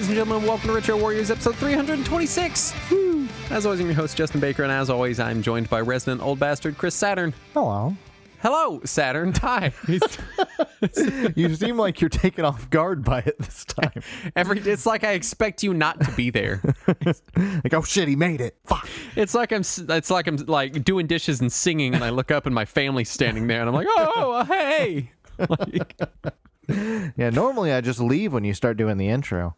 ladies and gentlemen. Welcome to Retro Warriors, episode 326. Woo. As always, I'm your host, Justin Baker, and as always, I'm joined by resident old bastard, Chris Saturn. Hello. Hello, Saturn. Hi. You seem like you're taken off guard by it this time. It's like I expect you not to be there. Like, oh shit, he made it. Fuck. It's like I'm like doing dishes and singing, and I look up and my family's standing there, and I'm like, oh, hey. Yeah, normally I just leave when you start doing the intro.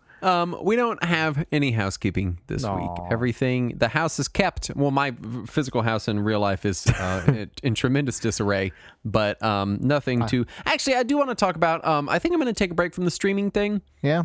We don't have any housekeeping this week. Everything, the house is kept. Well, my physical house in real life is in tremendous disarray, but nothing to... Actually, I do want to talk about... I think I'm going to take a break from the streaming thing. Yeah.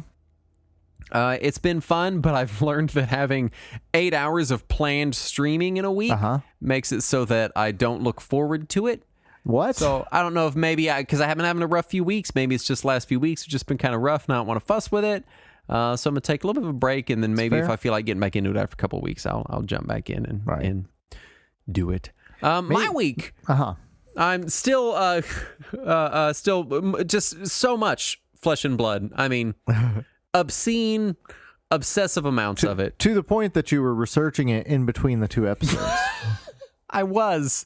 It's been fun, but I've learned that having 8 hours of planned streaming in a week makes it so that I don't look forward to it. What? So I don't know if maybe because I haven't having a rough few weeks. Maybe it's just last few weeks have just been kind of rough. And I don't want to fuss with it. So I'm gonna take a little bit of a break, and then maybe if I feel like getting back into it after a couple of weeks, I'll jump back in and do it. My week, I'm still just so much flesh and blood. I mean, obscene, obsessive amounts of it, to the point that you were researching it in between the two episodes. I was.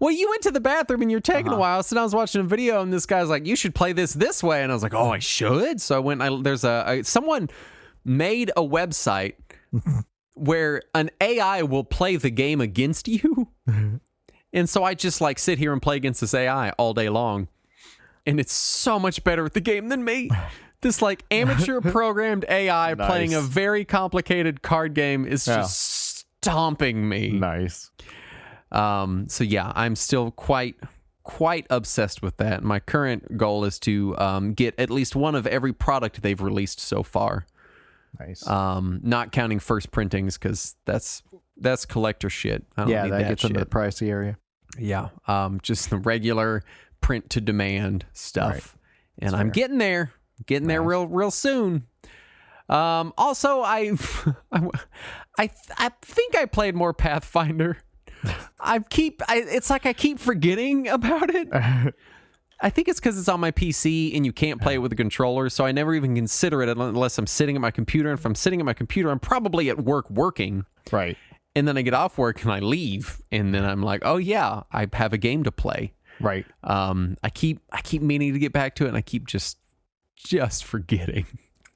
Well, you went to the bathroom and you're taking a while, so I was watching a video and this guy's like, you should play this way, and I was like, oh, I should. So I went. Someone made a website where an AI will play the game against you, and so I just like sit here and play against this AI all day long, and it's so much better at the game than me. This like amateur programmed AI playing a very complicated card game is just stomping me. Nice. So yeah, I'm still quite obsessed with that. My current goal is to get at least one of every product they've released so far. Nice. Not counting first printings, because that's collector shit. I don't need that gets shit. into the pricey area. Yeah. Just the regular print to demand stuff. Right. And I'm getting there. Getting there real soon. Also, I think I played more Pathfinder. It's like I keep forgetting about it. I think it's because it's on my PC and you can't play it with a controller, so I never even consider it unless I'm sitting at my computer. And if I'm sitting at my computer, I'm probably at work working. Right. And then I get off work and I leave, and then I'm like, oh yeah, I have a game to play. Right. I keep meaning to get back to it, and I keep just forgetting.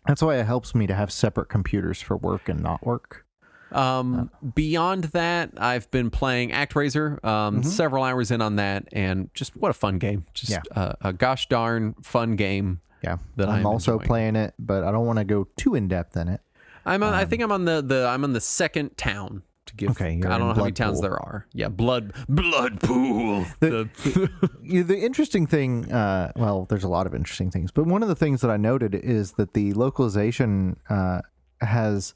That's why it helps me to have separate computers for work and not work. Beyond that, I've been playing ActRaiser, several hours in on that, and just what a fun game. Just a gosh darn fun game. Yeah. That I'm also enjoying. playing it, but I don't want to go too in depth in it. I think I'm on the second town to give. Okay, I don't know how many towns there are. Yeah, Blood Pool. The interesting thing, well, there's a lot of interesting things, but one of the things that I noted is that the localization has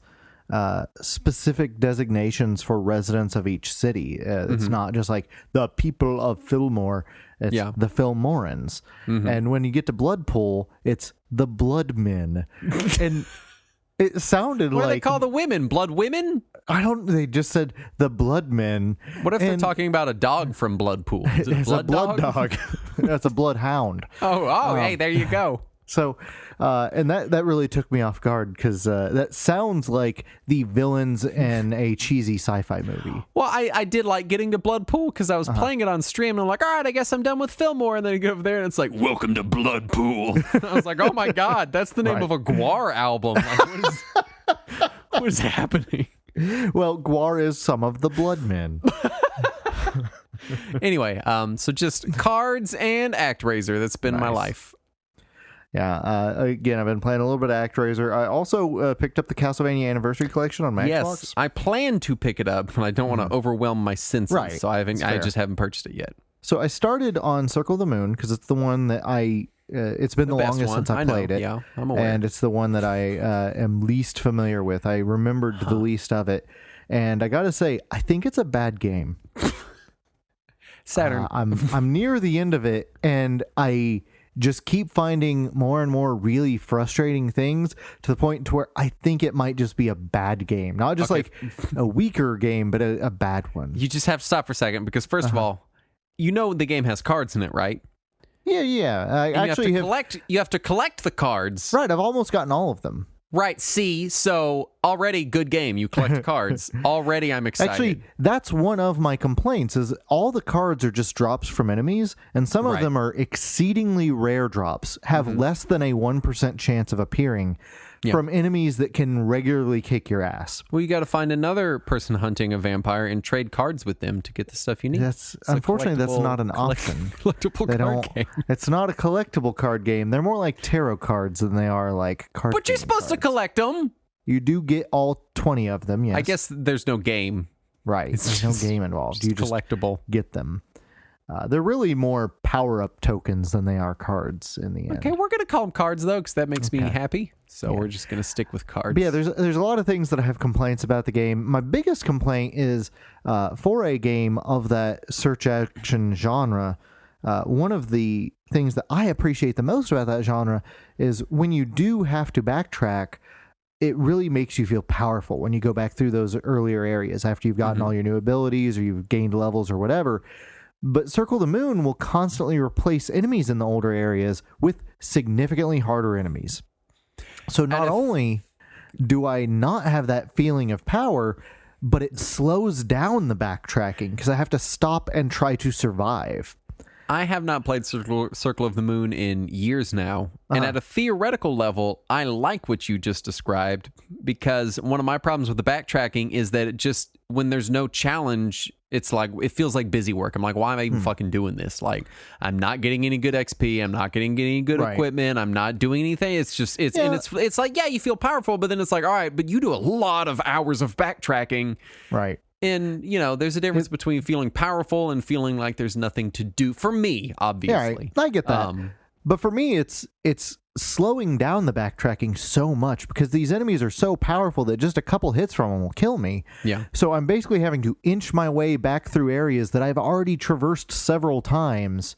specific designations for residents of each city. It's not just like the people of Fillmore, it's the Fillmorans. And when you get to Bloodpool, it's the Bloodmen. And it sounded what like... What do they call the women? Blood women? They just said the Bloodmen. What if they're talking about a dog from Bloodpool? Is it it's a blood dog. That's a bloodhound. Hey, there you go. So, and that really took me off guard, because that sounds like the villains in a cheesy sci-fi movie. Well, I did like getting to Bloodpool because I was playing it on stream, and I'm like, all right, I guess I'm done with Fillmore. And then you go over there, and it's like, welcome to Bloodpool. I was like, oh my God, that's the name of a Gwar album. Like, what is happening? Well, Gwar is some of the Bloodmen. Anyway, so just cards and ActRaiser. That's been my life. Yeah, again, I've been playing a little bit of ActRaiser. I also picked up the Castlevania Anniversary Collection on my Xbox. Yes, I plan to pick it up, but I don't want to overwhelm my senses, so I just haven't purchased it yet. So I started on Circle of the Moon, because it's the one that it's been the longest since I played it. Yeah, I'm aware. And it's the one that I am least familiar with. I remembered the least of it. And I got to say, I think it's a bad game. Saturn. I'm near the end of it, and I just keep finding more and more really frustrating things, to the point to where I think it might just be a bad game. Not just like a weaker game, but a bad one. You just have to stop for a second, because first of all, you know the game has cards in it, right? Yeah. I actually you have to collect the cards. Right, I've almost gotten all of them. Right. See, so already good game. You collect cards. Already I'm excited. Actually, that's one of my complaints is all the cards are just drops from enemies, and some of them are exceedingly rare drops, have less than a 1% chance of appearing from enemies that can regularly kick your ass. Well, you got to find another person hunting a vampire and trade cards with them to get the stuff you need. Unfortunately, that's not an option. Collectible card game. It's not a collectible card game. They're more like tarot cards than they are like card But you're supposed to collect them. You do get all 20 of them, yes. I guess there's no game. Right. There's no game involved. You just collectible. Get them. They're really more power-up tokens than they are cards in the end. Okay, we're going to call them cards, though, because that makes me happy. So we're just going to stick with cards. But yeah, there's a lot of things that I have complaints about the game. My biggest complaint is for a game of that search action genre, one of the things that I appreciate the most about that genre is when you do have to backtrack, it really makes you feel powerful when you go back through those earlier areas after you've gotten all your new abilities or you've gained levels or whatever. But Circle the Moon will constantly replace enemies in the older areas with significantly harder enemies. So not only do I not have that feeling of power, but it slows down the backtracking because I have to stop and try to survive. I have not played Circle of the Moon in years now. And at a theoretical level, I like what you just described because one of my problems with the backtracking is that it just, when there's no challenge, it's like, it feels like busy work. I'm like, why am I even fucking doing this? Like, I'm not getting any good XP. I'm not getting any good equipment. I'm not doing anything. It's just, and it's like, yeah, you feel powerful, but then it's like, all right, but you do a lot of hours of backtracking. Right. And, there's a difference between feeling powerful and feeling like there's nothing to do. For me, obviously. Yeah, I get that. But for me, it's slowing down the backtracking so much because these enemies are so powerful that just a couple hits from them will kill me. Yeah. So I'm basically having to inch my way back through areas that I've already traversed several times.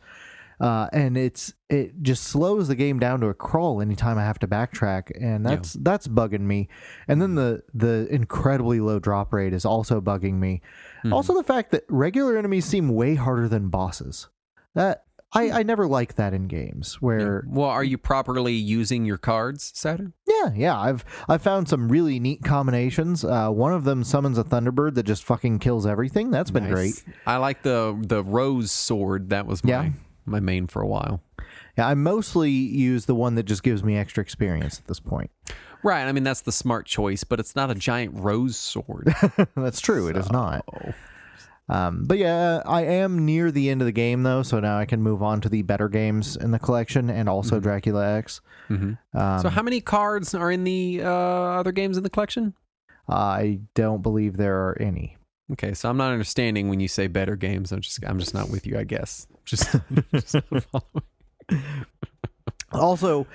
And it just slows the game down to a crawl anytime I have to backtrack, and that's bugging me. And then the incredibly low drop rate is also bugging me. Also, the fact that regular enemies seem way harder than bosses. That I never like that in games where. Well, are you properly using your cards, Saturn? Yeah. I've found some really neat combinations. One of them summons a Thunderbird that just fucking kills everything. That's been great. I like the rose sword. That was my main for a while. Yeah, I mostly use the one that just gives me extra experience at this point. Right. I mean, that's the smart choice, but it's not a giant rose sword. That's true. It is not. But yeah, I am near the end of the game, though, so now I can move on to the better games in the collection and also Dracula X. So how many cards are in the other games in the collection? I don't believe there are any. Okay, so I'm not understanding when you say better games. I'm just not with you, I guess. Just following. Also,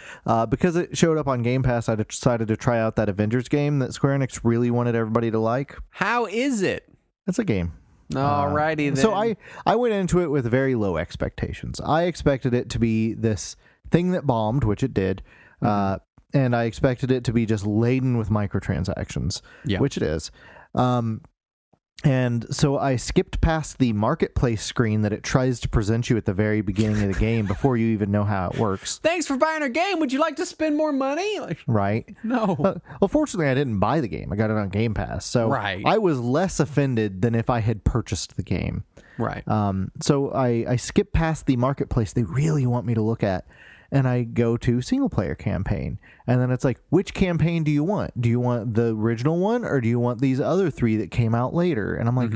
because it showed up on Game Pass, I decided to try out that Avengers game that Square Enix really wanted everybody to like. How is it? It's a game. Alrighty then. So I went into it with very low expectations. I expected it to be this thing that bombed, which it did, and I expected it to be just laden with microtransactions, which it is. And so I skipped past the marketplace screen that it tries to present you at the very beginning of the game before you even know how it works. Thanks for buying our game. Would you like to spend more money? Right. No. Well, fortunately, I didn't buy the game. I got it on Game Pass. So I was less offended than if I had purchased the game. Right. So I skipped past the marketplace they really want me to look at. And I go to single player campaign. And then it's like, which campaign do you want? Do you want the original one or do you want these other three that came out later? And I'm like,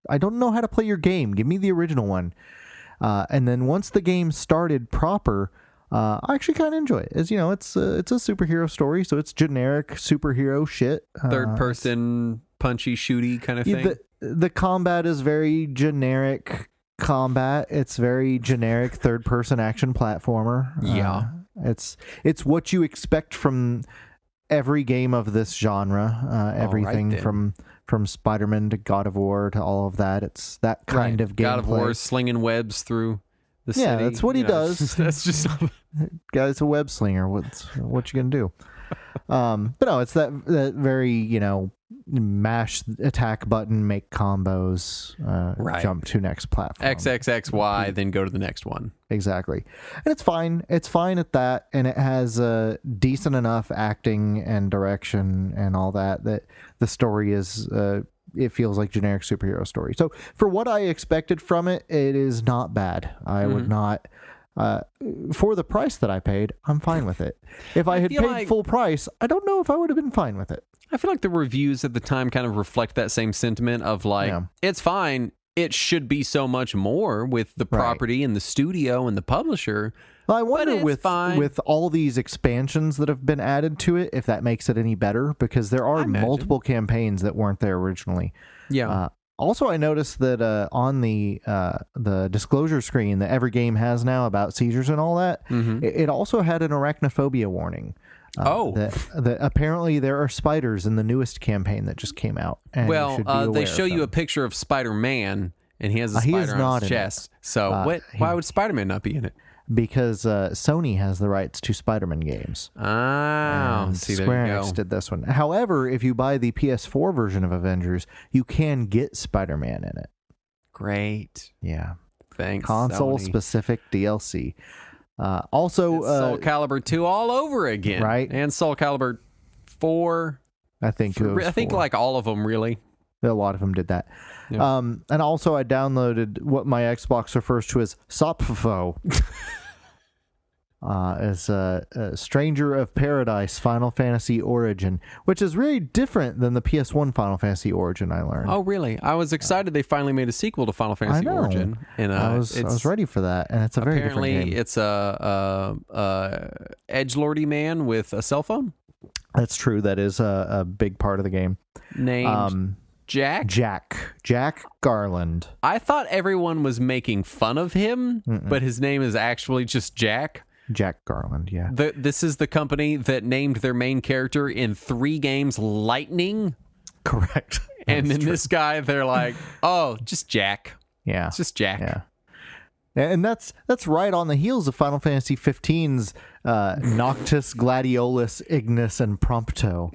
I don't know how to play your game. Give me the original one. And then once the game started proper, I actually kind of enjoy it. It's a superhero story, so it's generic superhero shit. Third person punchy shooty kind of thing. The combat is very generic combat. It's very generic third person action platformer. It's what you expect from every game of this genre. Everything from Spider-Man to God of War to all of that. It's that kind of gameplay. God of War slinging webs through the city. Yeah, that's what he does. That's just guy's a web slinger. What you gonna do? But no, it's that very, mash attack button, make combos, jump to next platform. XXXY, then go to the next one. Exactly. And it's fine. It's fine at that. And it has decent enough acting and direction and all that the story is, it feels like generic superhero story. So for what I expected from it, it is not bad. I would not... for the price that I paid, I'm fine with it. If I had paid full price, I don't know if I would have been fine with it. I feel like the reviews at the time kind of reflect that same sentiment of it's fine. It should be so much more with the property and the studio and the publisher. Well, I wonder with all these expansions that have been added to it, if that makes it any better, because there are multiple campaigns that weren't there originally. Yeah. Also, I noticed that on the disclosure screen that every game has now about seizures and all that, it also had an arachnophobia warning. That apparently there are spiders in the newest campaign that just came out. And they show you a picture of Spider-Man, and he has a spider on his chest. So why would Spider-Man not be in it? Because Sony has the rights to Spider-Man games. Oh, see, there Square you go. Enix did this one. However, if you buy the PS4 version of Avengers, you can get Spider-Man in it. Great. Yeah. Thanks, console-specific DLC. Also, it's Soul Calibur 2 all over again. Right. And Soul Calibur 4. I think like all of them, really. A lot of them did that. Yeah. And also I downloaded what my Xbox refers to as Sopfo. As a Stranger of Paradise Final Fantasy Origin, which is really different than the PS1 Final Fantasy Origin, I learned. Oh, really? I was excited they finally made a sequel to Final Fantasy Origin. And I was ready for that, and it's a very different game. Apparently, it's a edgelordy man with a cell phone. That's true. That is a big part of the game. Named Jack Garland. I thought everyone was making fun of him, but his name is actually just Jack. Jack Garland, yeah. This is the company that named their main character in 3 games Lightning. Correct. And then this guy, they're like, oh, just Jack. Yeah. It's just Jack. Yeah. And that's right on the heels of Final Fantasy 15's Noctis, Gladiolus, Ignis, and Prompto,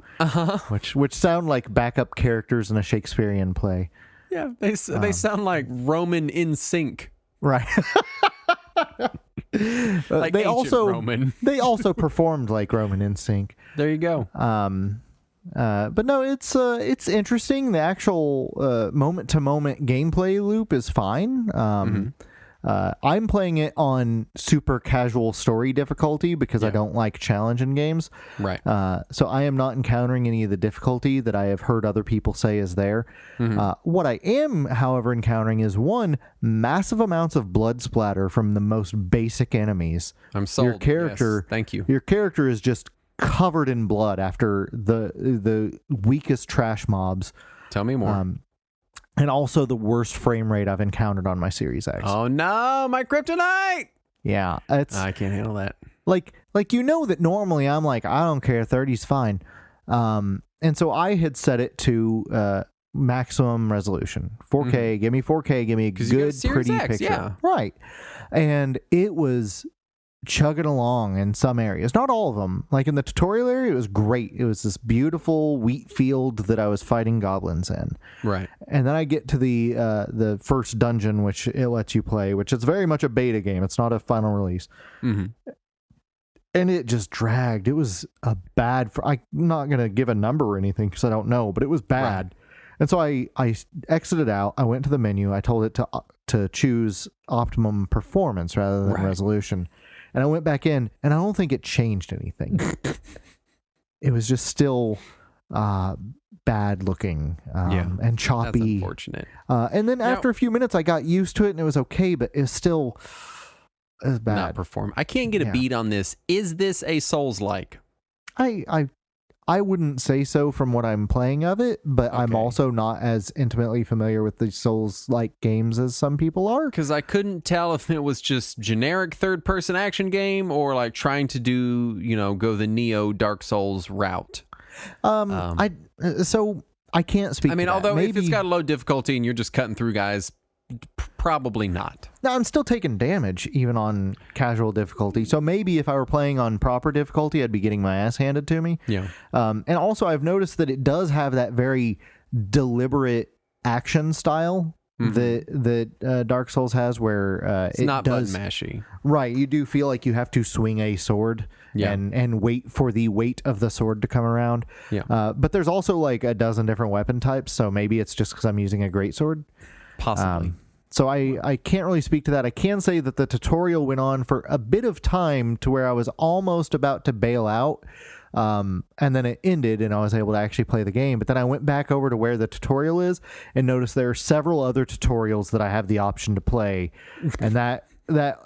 which sound like backup characters in a Shakespearean play. Yeah, they sound like Roman in sync. Right. Like they also Roman. They also performed like Roman in sync. There you go. But no, it's interesting. The actual moment to moment gameplay loop is fine. I'm playing it on super casual story difficulty because I don't like challenge in games. Right. So I am not encountering any of the difficulty that I have heard other people say is there. What I am, however, encountering is massive amounts of blood splatter from the most basic enemies. I'm sold. Your character, yes, thank you. Your character is just covered in blood after the weakest trash mobs. Tell me more. And also the worst frame rate I've encountered on my Series X. Oh no, my kryptonite! Yeah, I can't handle that. Like that normally I'm like, I don't care, 30's fine. And so I had set it to maximum resolution, 4K. Give me 4K. Give me a good, pretty X, picture. Yeah. Right. And it was chugging along in some areas, not all of them. Like in the tutorial area, it was great. It was this beautiful wheat field that I was fighting goblins in. Right. And then I get to the first dungeon, which it lets you play, which is very much a beta game. It's not a final release. And it just dragged. It was a bad. I'm not gonna give a number or anything because I don't know, but it was bad. Right. And so I exited out. I went to the menu. I told it to choose optimum performance rather than resolution. And I went back in, and I don't think it changed anything. It was just still bad looking and choppy. That's unfortunate. And then after a few minutes, I got used to it, and it was okay, but it was bad. Not perform. I can't get a beat on this. Is this a Souls-like? I wouldn't say so from what I'm playing of it, but okay. I'm also not as intimately familiar with the Souls-like games as some people are. Because I couldn't tell if it was just generic third-person action game or like trying to do, go the Neo Dark Souls route. So I can't speak. I mean, to that. Although if it's got a low difficulty and you're just cutting through guys, probably not. Now, I'm still taking damage even on casual difficulty. So maybe if I were playing on proper difficulty, I'd be getting my ass handed to me. Yeah. And also, I've noticed that it does have that very deliberate action style that Dark Souls has, where it's not button mashy. Right, you do feel like you have to swing a sword and wait for the weight of the sword to come around. Yeah. But there's also like a dozen different weapon types, so maybe it's just because I'm using a greatsword. Possibly. So I can't really speak to that. I can say that the tutorial went on for a bit of time to where I was almost about to bail out. And then it ended and I was able to actually play the game. But then I went back over to where the tutorial is and noticed there are several other tutorials that I have the option to play. And that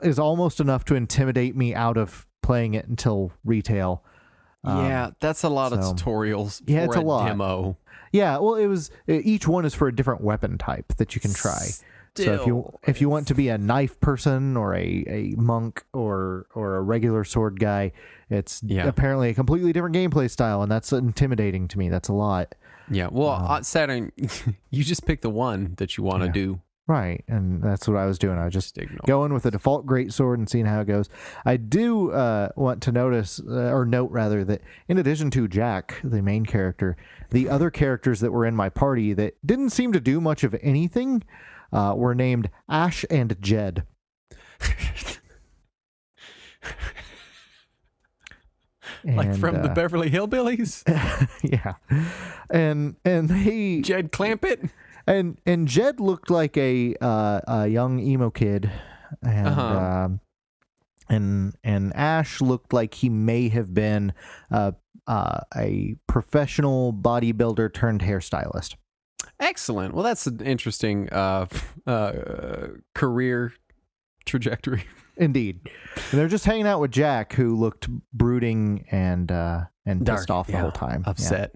is almost enough to intimidate me out of playing it until retail. Yeah, that's a lot of tutorials for it's a lot. demo. Yeah, well, each one is for a different weapon type that you can try. So if you want to be a knife person or a monk or a regular sword guy, it's apparently a completely different gameplay style, and that's intimidating to me. That's a lot. Yeah, well, Saturn, you just pick the one that you want to do. Right, and that's what I was doing. I was just going with the default greatsword and seeing how it goes. I do want to note rather, that in addition to Jack, the main character, the other characters that were in my party that didn't seem to do much of anything were named Ash and Jed. Like from the Beverly Hillbillies? Yeah. And they... Jed Clampett? And Jed looked like a young emo kid. And and Ash looked like he may have been a professional bodybuilder turned hairstylist. Excellent. Well, that's an interesting career trajectory. Indeed. And they're just hanging out with Jack, who looked brooding and pissed off the whole time. Upset.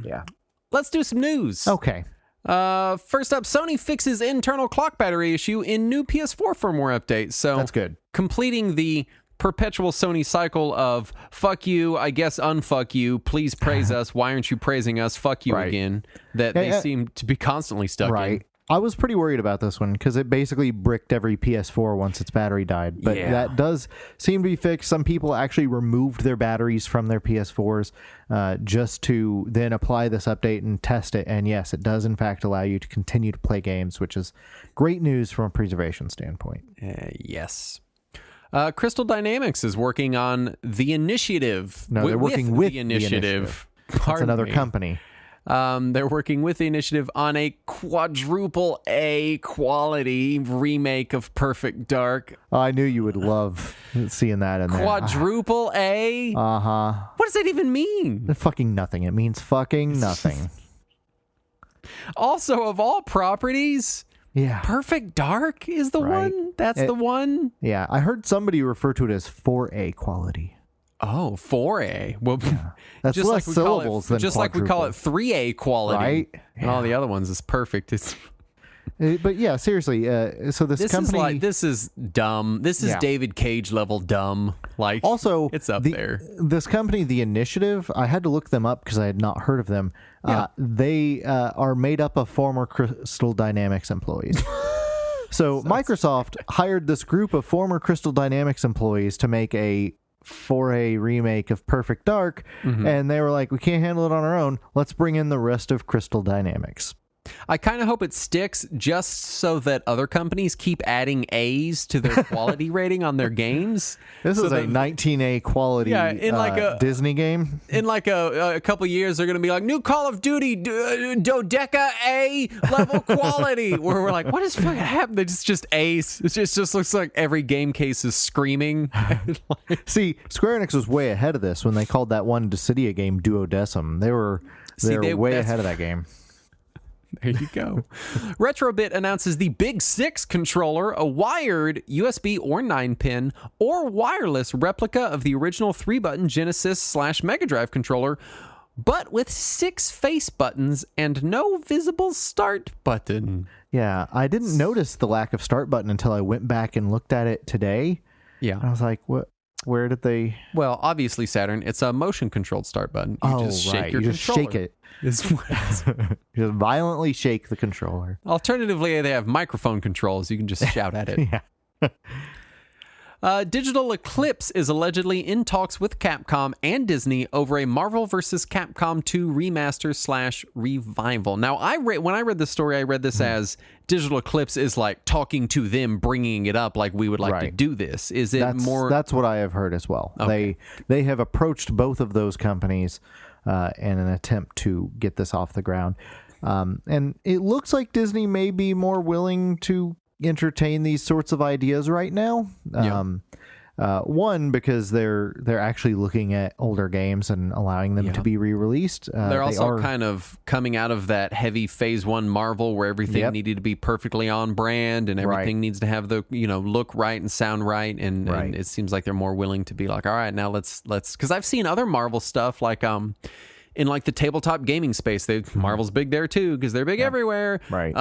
Yeah. Let's do some news. Okay. First up, Sony fixes internal clock battery issue in new PS4 firmware update. So that's good. Completing the perpetual Sony cycle of fuck you, I guess unfuck you, please praise us, why aren't you praising us, fuck you again, that they seem to be constantly stuck in. I was pretty worried about this one because it basically bricked every PS4 once its battery died. But that does seem to be fixed. Some people actually removed their batteries from their PS4s just to then apply this update and test it. And yes, it does in fact allow you to continue to play games, which is great news from a preservation standpoint. Yes. Crystal Dynamics is working on The Initiative. No, they're working with The Initiative. That's another company. They're working with The Initiative on a quadruple A quality remake of Perfect Dark. Oh, I knew you would love seeing that in there. Quadruple A? Uh-huh. What does that even mean? Fucking nothing. It means fucking nothing. Also, of all properties, Perfect Dark is the one? That's the one? Yeah, I heard somebody refer to it as 4A quality. Oh, 4A. Well, that's just less syllables than just quadruple. like we call it 3A quality. Right? And all the other ones is perfect. But yeah, seriously. So this company... This is dumb. This is David Cage level dumb. Like, also, it's up there. This company, The Initiative, I had to look them up because I had not heard of them. They are made up of former Crystal Dynamics employees. So Microsoft hired this group of former Crystal Dynamics employees to make a 4A remake of Perfect Dark, and they were like, we can't handle it on our own. Let's bring in the rest of Crystal Dynamics. I kind of hope it sticks just so that other companies keep adding A's to their quality rating on their games. This is a 19A quality in like a Disney game. In like a couple years, they're going to be like, new Call of Duty Dodeca A level quality, where we're like, what is fucking happening? It's just A's. It just looks like every game case is screaming. See, Square Enix was way ahead of this when they called that one Dissidia game Duodecim. They were way ahead of that game. There you go. Retrobit announces the Big 6 controller, a wired USB or 9-pin or wireless replica of the original 3-button Genesis/Mega Drive controller, but with 6 face buttons and no visible start button. Yeah, I didn't notice the lack of start button until I went back and looked at it today. Yeah. I was like, what? Where did they? Well, obviously Saturn. It's a motion-controlled start button. You just shake your You just controller. shake it. It's You just violently shake the controller. Alternatively, they have microphone controls. You can just shout at it. Yeah. Digital Eclipse is allegedly in talks with Capcom and Disney over a Marvel vs. Capcom 2 remaster/revival. Now, when I read this story, I read this as Digital Eclipse is like talking to them, bringing it up like we would like to do this. Is it more? That's what I have heard as well. Okay. They have approached both of those companies in an attempt to get this off the ground. And it looks like Disney may be more willing to entertain these sorts of ideas right now. One, because they're actually looking at older games and allowing them to be re-released. They're also kind of coming out of that heavy Phase 1 Marvel where everything needed to be perfectly on brand and everything needs to have the look right and sound right, and it seems like they're more willing to be like, all right, now let's because I've seen other Marvel stuff like in like the tabletop gaming space, Marvel's big there too because they're big everywhere. Right.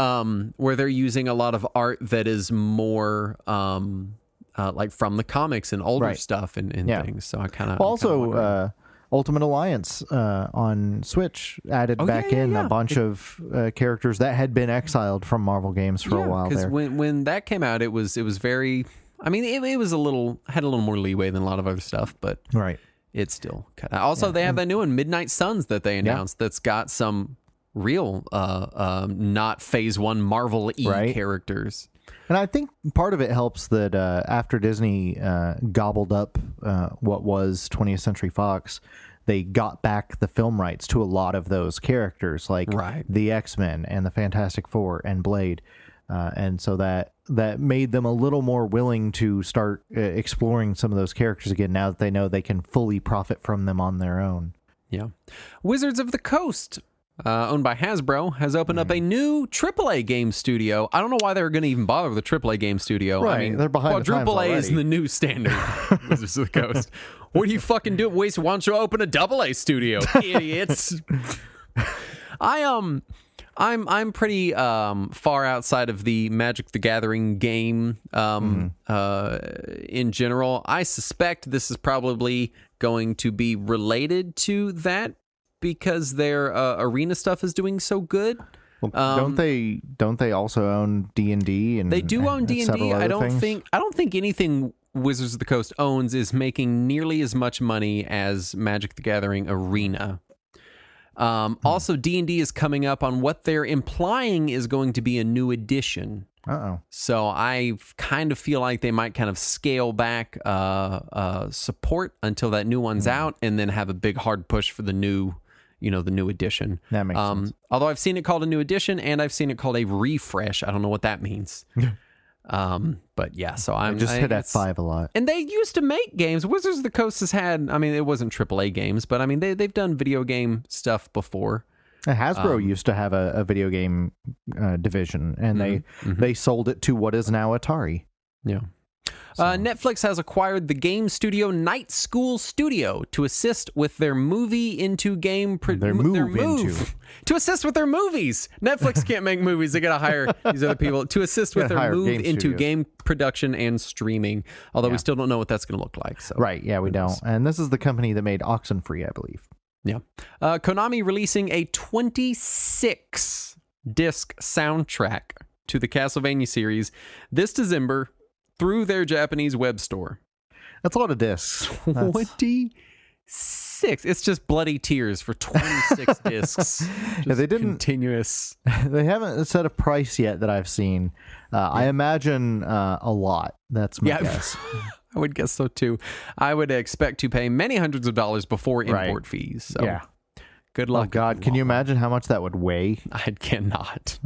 Where they're using a lot of art that is more like from the comics and older stuff and things. So I kind of also Ultimate Alliance on Switch added back in a bunch of characters that had been exiled from Marvel games for a while. Because when that came out, it was very. I mean, it was had a little more leeway than a lot of other stuff, but it's still cut out. Also, they have that new one, Midnight Suns, that they announced that's got some real not Phase 1 Marvel-y characters. And I think part of it helps that after Disney gobbled up what was 20th Century Fox, they got back the film rights to a lot of those characters, like the X-Men and the Fantastic Four and Blade. And so that made them a little more willing to start exploring some of those characters again now that they know they can fully profit from them on their own. Yeah. Wizards of the Coast, owned by Hasbro, has opened up a new AAA game studio. I don't know why they were going to even bother with a AAA game studio. Right, I mean, they're behind quadruple A is the new standard. Wizards of the Coast. What do you fucking do? Why don't you open a AA studio, idiots? I'm pretty far outside of the Magic the Gathering game in general. I suspect this is probably going to be related to that because their arena stuff is doing so good. Well, don't they also own D&D? And they do own D&D. I don't think anything Wizards of the Coast owns is making nearly as much money as Magic the Gathering Arena. Also, D&D is coming up on what they're implying is going to be a new edition. So I kind of feel like they might kind of scale back support until that new one's out, and then have a big hard push for the new edition. That makes sense. Although I've seen it called a new edition, and I've seen it called a refresh. I don't know what that means. But yeah, so I just hit F5 a lot. And they used to make games. Wizards of the Coast has had, I mean, it wasn't AAA games, but I mean, they've done video game stuff before. Hasbro used to have a video game division, and they sold it to what is now Atari. Yeah. So. Netflix has acquired the game studio Night School Studio to assist with their movie into game to assist with their movies. Netflix can't make movies; they got to hire these other people to assist with their move into game production and streaming. Although we still don't know what that's going to look like. So we don't. And this is the company that made Oxenfree, I believe. Yeah. Konami releasing a 26-disc soundtrack to the Castlevania series this December through their Japanese web store. That's a lot of discs. 26. It's just bloody tears for 26 discs. They didn't continuous. They haven't set a price yet that I've seen. I imagine a lot. That's my guess. I would guess so too. I would expect to pay many hundreds of dollars before import fees. So yeah. Good luck. Oh God, can you imagine how much that would weigh? I cannot.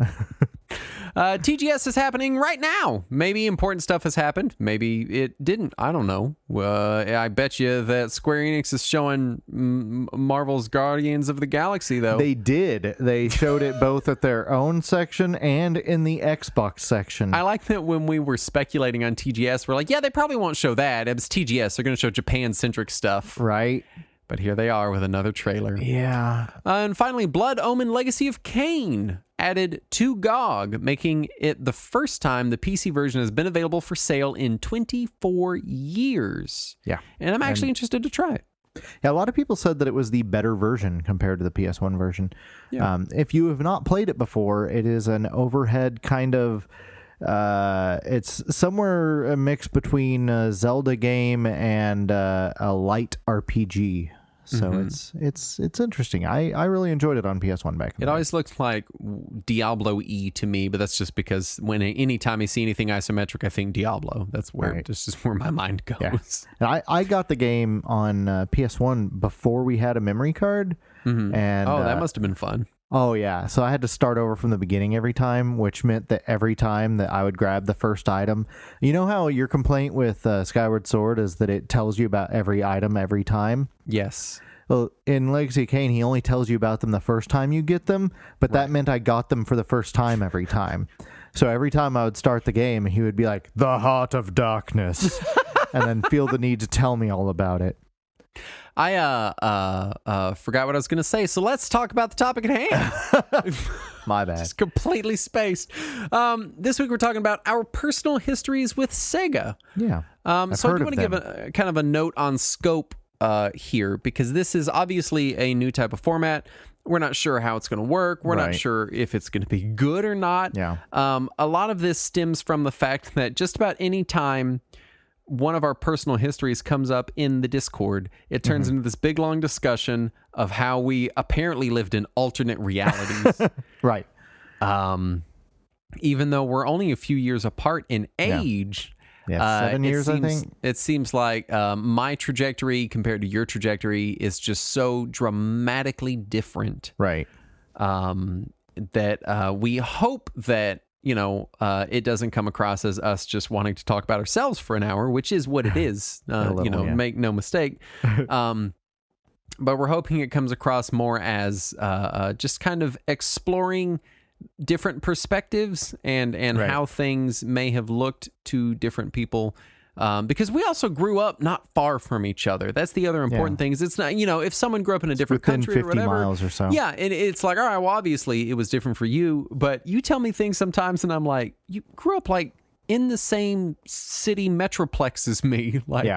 TGS is happening right now. Maybe important stuff has happened. Maybe it didn't. I don't know. I bet you that Square Enix is showing Marvel's Guardians of the Galaxy, though. They did. They showed it both at their own section and in the Xbox section. I like that when we were speculating on TGS, we're like, yeah, they probably won't show that. It's TGS. They're going to show Japan-centric stuff. Right. But here they are with another trailer. Yeah. And finally, Blood Omen Legacy of Kain added to GOG, making it the first time the PC version has been available for sale in 24 years. Yeah. And I'm actually interested to try it. Yeah, a lot of people said that it was the better version compared to the PS1 version. Yeah. If you have not played it before, it is an overhead kind of... it's somewhere a mix between a Zelda game and a light RPG. So it's interesting. I really enjoyed it on PS1 back in the day. It always looked like Diablo-y to me, but that's just because when anytime I see anything isometric, I think Diablo. That's where that's just where my mind goes. Yeah. And I got the game on PS1 before we had a memory card. And that must have been fun. Oh, yeah. So I had to start over from the beginning every time, which meant that every time that I would grab the first item... You know how your complaint with Skyward Sword is that it tells you about every item every time? Yes. Well, in Legacy of Kain, he only tells you about them the first time you get them, but that meant I got them for the first time every time. So every time I would start the game, he would be like, "The Heart of Darkness," and then feel the need to tell me all about it. I forgot what I was going to say, so let's talk about the topic at hand. My bad. Just completely spaced. This week we're talking about our personal histories with Sega. Yeah. So I do want to give a kind of a note on scope here, because this is obviously a new type of format. We're not sure how it's going to work. We're not sure if it's going to be good or not. Yeah. A lot of this stems from the fact that just about any time one of our personal histories comes up in the Discord, it turns into this big long discussion of how we apparently lived in alternate realities. Right. Even though we're only a few years apart in age. Yeah, 7 years, I think. It seems like my trajectory compared to your trajectory is just so dramatically different. Right. That we hope that, it doesn't come across as us just wanting to talk about ourselves for an hour, which is what it is. Make no mistake. But we're hoping it comes across more as just kind of exploring different perspectives and how things may have looked to different people. Because we also grew up not far from each other. That's the other important thing. Is it's not, if someone grew up in a different country or whatever, 50 miles or so. Yeah, and it's like, all right, well, obviously it was different for you, but you tell me things sometimes, and I'm like, you grew up like in the same city metroplex as me. Like,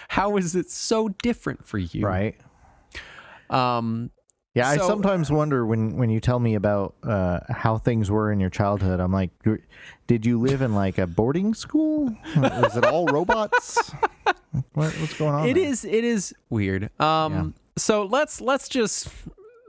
how is it so different for you? Right. Yeah, I sometimes wonder when you tell me about how things were in your childhood. I'm like, did you live in like a boarding school? Was it all robots? What's going on? It is weird. So let's just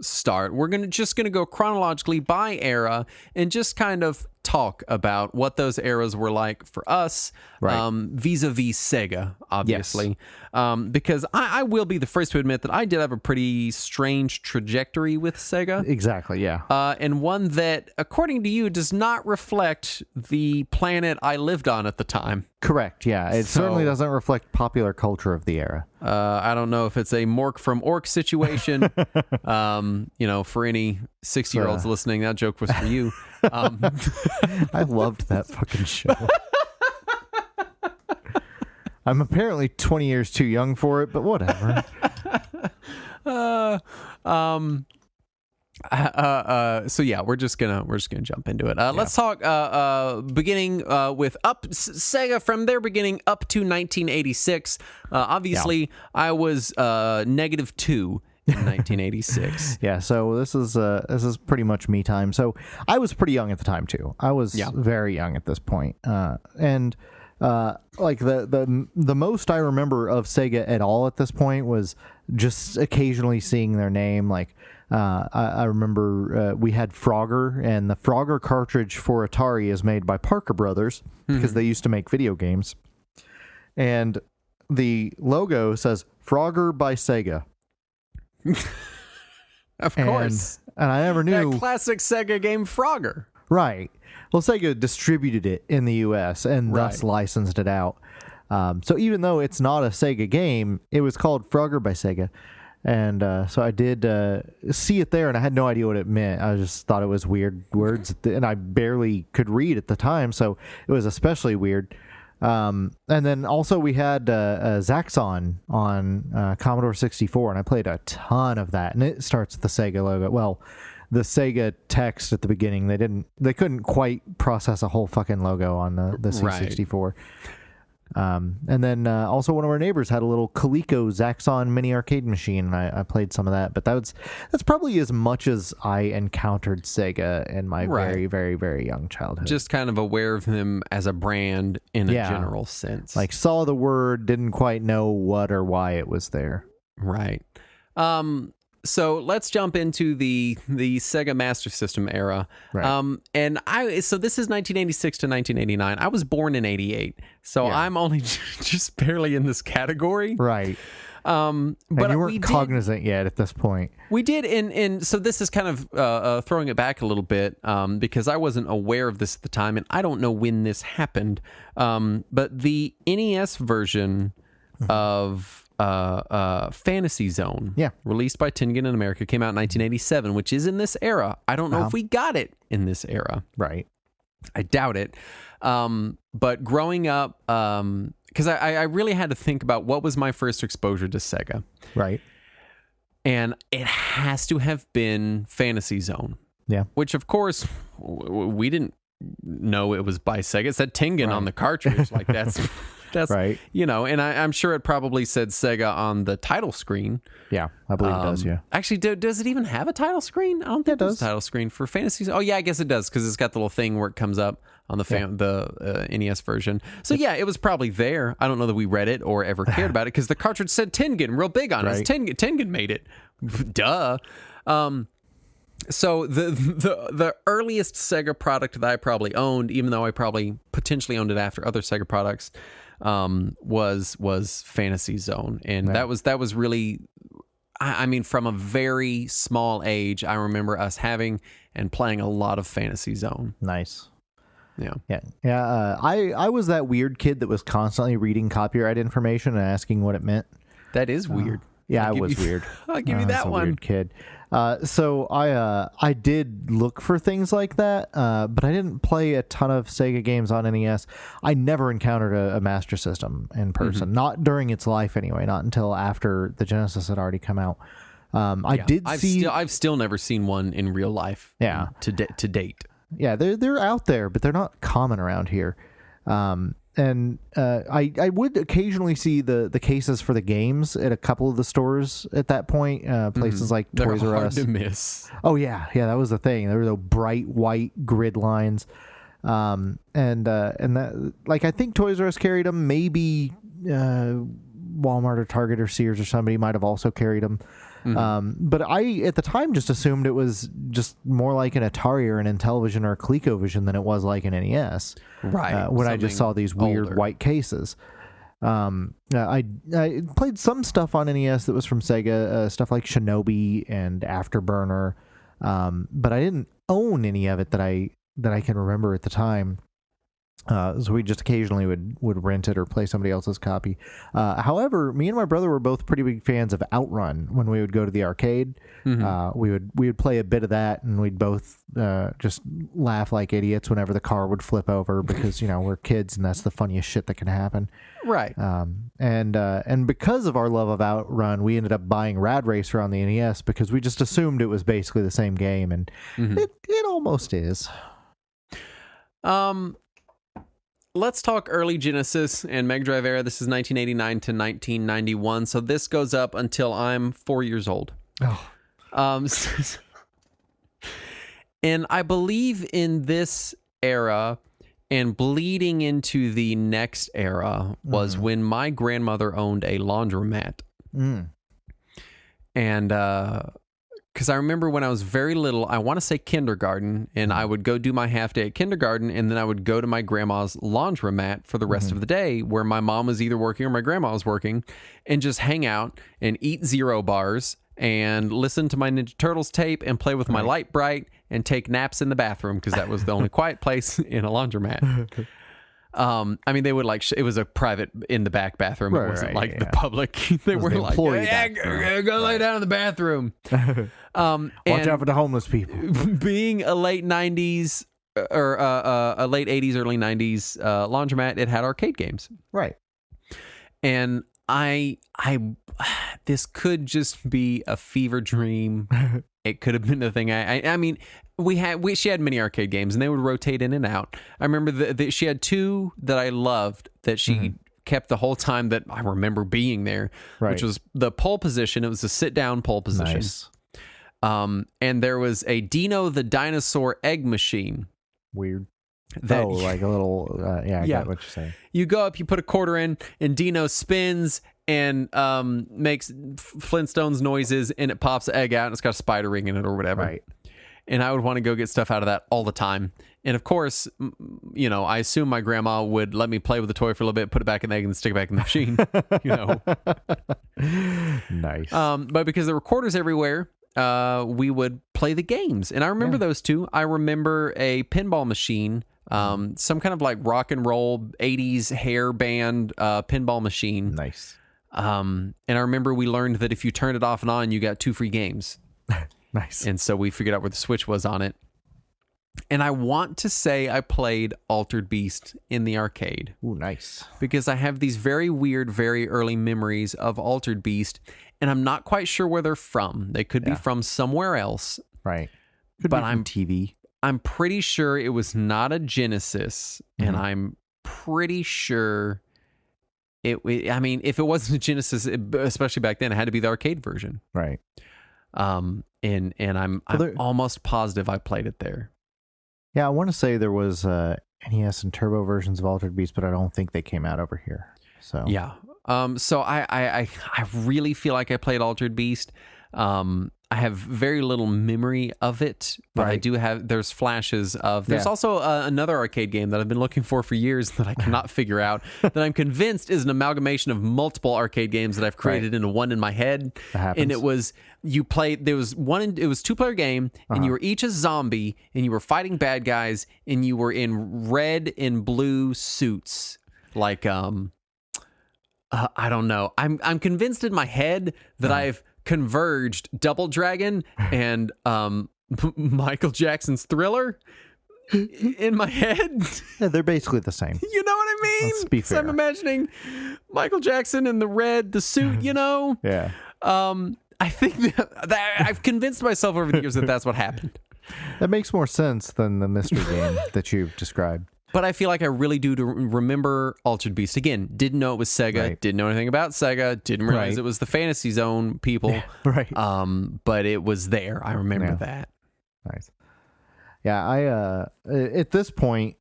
start. We're gonna go chronologically by era and just kind of talk about what those eras were like for us, vis-a-vis Sega, obviously. Because I will be the first to admit that I did have a pretty strange trajectory with Sega. Exactly, yeah. And one that, according to you, does not reflect the planet I lived on at the time. Correct, yeah. It certainly doesn't reflect popular culture of the era. I don't know if it's a Mork from Orc situation. For any 60-year-olds listening, that joke was for you. I loved that fucking show. I'm apparently 20 years too young for it, but whatever. So yeah, we're just gonna jump into it. Let's talk beginning with Sega from their beginning up to 1986. Obviously, I was -2 in 1986. Yeah, so this is pretty much me time. So I was pretty young at the time too. I was very young at this point, and like the most I remember of Sega at all at this point was just occasionally seeing their name. Like I remember we had Frogger, and the Frogger cartridge for Atari is made by Parker Brothers because they used to make video games, and the logo says Frogger by Sega. Of course. And I never knew. That classic Sega game Frogger. Right. Well, Sega distributed it in the U.S. and thus licensed it out. So even though it's not a Sega game, it was called Frogger by Sega. And so I did see it there, and I had no idea what it meant. I just thought it was weird words, and I barely could read at the time, so it was especially weird. And then also we had Zaxxon on Commodore 64, and I played a ton of that, and it starts with the Sega logo. Well, the Sega text at the beginning. They couldn't quite process a whole fucking logo on the C64. And then also one of our neighbors had a little Coleco Zaxxon mini arcade machine, and I played some of that. But that's probably as much as I encountered Sega in my very, very, very young childhood. Just kind of aware of them as a brand in a general sense. Like saw the word, didn't quite know what or why it was there. Right. So let's jump into the Sega Master System era. Right. So this is 1986 to 1989. I was born in 88, so I'm only just barely in this category. Right. But you weren't cognizant yet at this point. We did, and so this is kind of throwing it back a little bit because I wasn't aware of this at the time, and I don't know when this happened. But the NES version of Fantasy Zone, released by Tengen in America, came out in 1987, which is in this era. I don't know if we got it in this era. Right. I doubt it. But growing up, because I really had to think about what was my first exposure to Sega. Right. And it has to have been Fantasy Zone. Yeah. Which, of course, we didn't know it was by Sega. It said Tengen on the cartridge. Like, that's right. And I'm sure it probably said Sega on the title screen. Yeah, I believe it does, yeah. Actually, does it even have a title screen? I don't think there's a title screen for Fantasy. Oh, yeah, I guess it does, because it's got the little thing where it comes up on the NES version. So, yeah, it was probably there. I don't know that we read it or ever cared about it, because the cartridge said Tengen real big on it. Tengen made it. Duh. So the earliest Sega product that I probably owned, even though I probably potentially owned it after other Sega products, was Fantasy Zone, and that was really, I mean, from a very small age, I remember us having and playing a lot of Fantasy Zone. Nice. Yeah. I was that weird kid that was constantly reading copyright information and asking what it meant. That is weird. Yeah, I was weird. I'll give you that one. Weird kid. So I did look for things like that, but I didn't play a ton of Sega games on NES. I never encountered a Master System in person, not during its life anyway, not until after the Genesis had already come out. I've still never seen one in real life. Yeah, to date. Yeah, they're out there, but they're not common around here. And I would occasionally see the cases for the games at a couple of the stores at that point, places like Toys R Us. They're hard to miss. Oh, yeah, that was the thing. There were those bright white grid lines. And that, like, I think Toys R Us carried them. Maybe Walmart or Target or Sears or somebody might have also carried them. But I, at the time, just assumed it was just more like an Atari or an Intellivision or a ColecoVision than it was like an NES. Right. When I just saw these weird white cases. I played some stuff on NES that was from Sega, stuff like Shinobi and Afterburner. But I didn't own any of it that I can remember at the time. So we just occasionally would rent it or play somebody else's copy. However, me and my brother were both pretty big fans of Outrun when we would go to the arcade. We would play a bit of that, and we'd both just laugh like idiots whenever the car would flip over because, we're kids and that's the funniest shit that can happen. Right. And because of our love of Outrun, we ended up buying Rad Racer on the NES because we just assumed it was basically the same game, and it almost is. Let's talk early Genesis and Mega Drive era. This is 1989 to 1991. So this goes up until I'm 4 years old. And I believe in this era and bleeding into the next era was when my grandmother owned a laundromat. And because I remember when I was very little, I want to say kindergarten, and I would go do my half day at kindergarten, and then I would go to my grandma's laundromat for the rest of the day, where my mom was either working or my grandma was working, and just hang out and eat Zero bars and listen to my Ninja Turtles tape and play with my Light Bright and take naps in the bathroom because that was the only quiet place in a laundromat. I mean, they would it was a private in the back bathroom. It wasn't the public. They were like, go lay down in the bathroom. Watch out for the homeless people. Being a late 90s or a late 80s, early 90s laundromat, it had arcade games. Right. And I this could just be a fever dream it could have been the thing. I mean, she had many arcade games, and they would rotate in and out. I remember she had two that I loved that she kept the whole time that I remember being there, which was the pole position. It was a sit-down pole position. Nice. And there was a Dino the Dinosaur egg machine. Weird. That, like a little, I got what you're saying. You go up, you put a quarter in, and Dino spins and makes Flintstones noises, and it pops the egg out, and it's got a spider ring in it or whatever. Right. And I would want to go get stuff out of that all the time. And of course, you know, I assume my grandma would let me play with the toy for a little bit, put it back in the egg, and stick it back in the machine. You know. Nice. But because there were quarters everywhere, we would play the games. And I remember those two. I remember a pinball machine, some kind of like rock and roll 80s hair band pinball machine. Nice. And I remember we learned that if you turned it off and on, you got 2 free games. Nice. And so we figured out where the switch was on it. And I want to say I played Altered Beast in the arcade. Ooh, nice. Because I have these very weird, very early memories of Altered Beast, and I'm not quite sure where they're from. They could be from somewhere else. Right. Could but be from TV. I'm pretty sure it was not a Genesis, and I'm pretty sure I mean, if it wasn't a Genesis, especially back then, it had to be the arcade version. Right. And I'm almost positive I played it there. Yeah, I want to say there was NES and Turbo versions of Altered Beast, but I don't think they came out over here. So yeah. So I really feel like I played Altered Beast. I have very little memory of it, but I do have, there's flashes of, there's also another arcade game that I've been looking for years that I cannot figure out, that I'm convinced is an amalgamation of multiple arcade games that I've created into one in my head. And it was, it was 2-player game, and you were each a zombie, and you were fighting bad guys, and you were in red and blue suits. Like, I don't know. I'm convinced in my head that I've converged Double Dragon and Michael Jackson's Thriller in my head. Yeah, they're basically the same. You know what I mean? Let's be fair. So I'm imagining Michael Jackson in the suit, you know? Yeah. I think that I've convinced myself over the years that that's what happened. That makes more sense than the mystery game that you've described. But I feel like I really do remember Altered Beast. Again, didn't know it was Sega. Didn't know anything about Sega. Didn't realize it was the Fantasy Zone people. Right. But it was there. I remember that. Nice. Yeah, I at this point,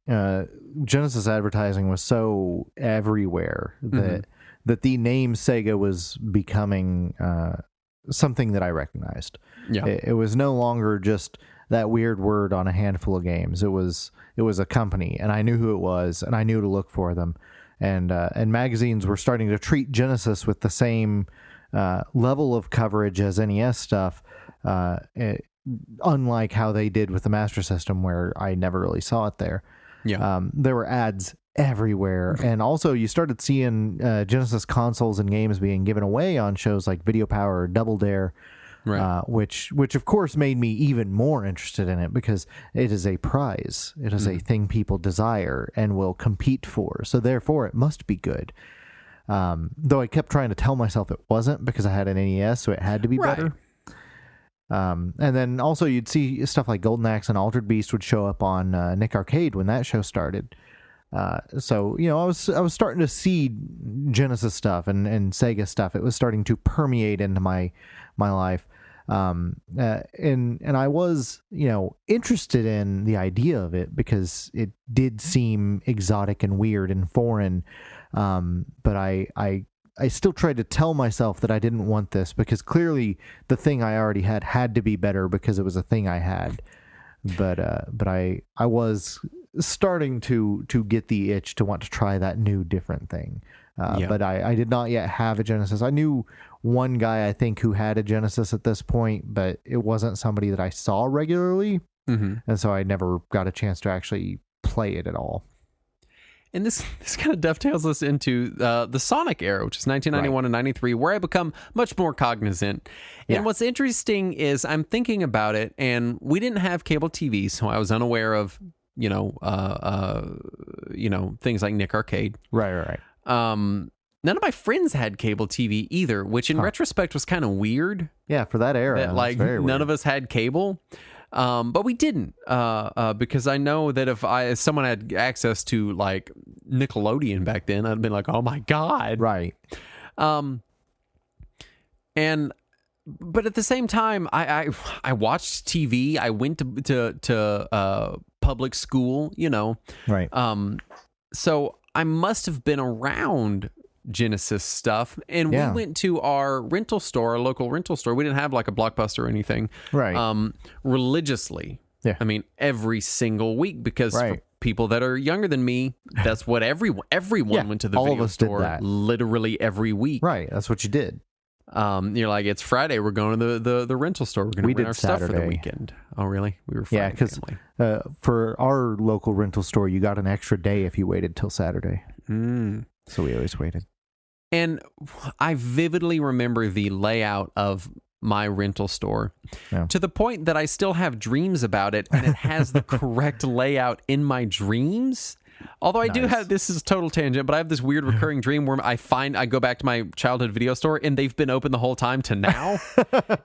Genesis advertising was so everywhere that the name Sega was becoming something that I recognized. Yeah. It was no longer just that weird word on a handful of games. It was a company, and I knew who it was, and I knew to look for them. And magazines were starting to treat Genesis with the same level of coverage as NES stuff, unlike how they did with the Master System, where I never really saw it there. Yeah. There were ads everywhere, and also you started seeing Genesis consoles and games being given away on shows like Video Power or Double Dare. Right. Which of course made me even more interested in it, because it is a prize. It is a thing people desire and will compete for. So therefore it must be good. Though I kept trying to tell myself it wasn't, because I had an NES, so it had to be better. And then also you'd see stuff like Golden Axe and Altered Beast would show up on Nick Arcade when that show started. So, you know, I was starting to see Genesis stuff and Sega stuff. It was starting to permeate into my life. And I was, you know, interested in the idea of it, because it did seem exotic and weird and foreign. But I still tried to tell myself that I didn't want this, because clearly the thing I already had to be better, because it was a thing I had. But I was starting to get the itch to want to try that new, different thing. But I did not yet have a Genesis. I knew one guy, I think, who had a Genesis at this point, but it wasn't somebody that I saw regularly. And so I never got a chance to actually play it at all. And this kind of dovetails us into the Sonic era, which is 1991 and 93, where I become much more cognizant. And what's interesting is I'm thinking about it, and we didn't have cable TV, so I was unaware of, things like Nick Arcade. Right. none of my friends had cable TV either, which in retrospect was kind of weird. Yeah, for that era, That like very none weird. of us had cable. But we didn't, because I know that if someone had access to like Nickelodeon back then, I'd been like, oh my God. Right. But at the same time, I watched TV. I went to public school, Right. so I must have been around Genesis stuff, and Yeah. we went to our rental store, our local rental store. We didn't have like a Blockbuster or anything, Right. Religiously. Yeah. I mean, every single week, because for Right. people that are younger than me, that's what everyone Yeah, went to the all of video us did store that. literally every week. Right. That's what you did. You're like, it's Friday, we're going to the rental store. We're going to We rent did our stuff for the Saturday. weekend. Oh, really? We were Friday Yeah, because family. for our local rental store, you got an extra day if you waited till Saturday. Mm. So we always waited. And I vividly remember the layout of my rental store, to the point that I still have dreams about it, and it has the correct layout in my dreams. Although I do have, this is a total tangent, but I have this weird recurring dream where I go back to my childhood video store and they've been open the whole time to now.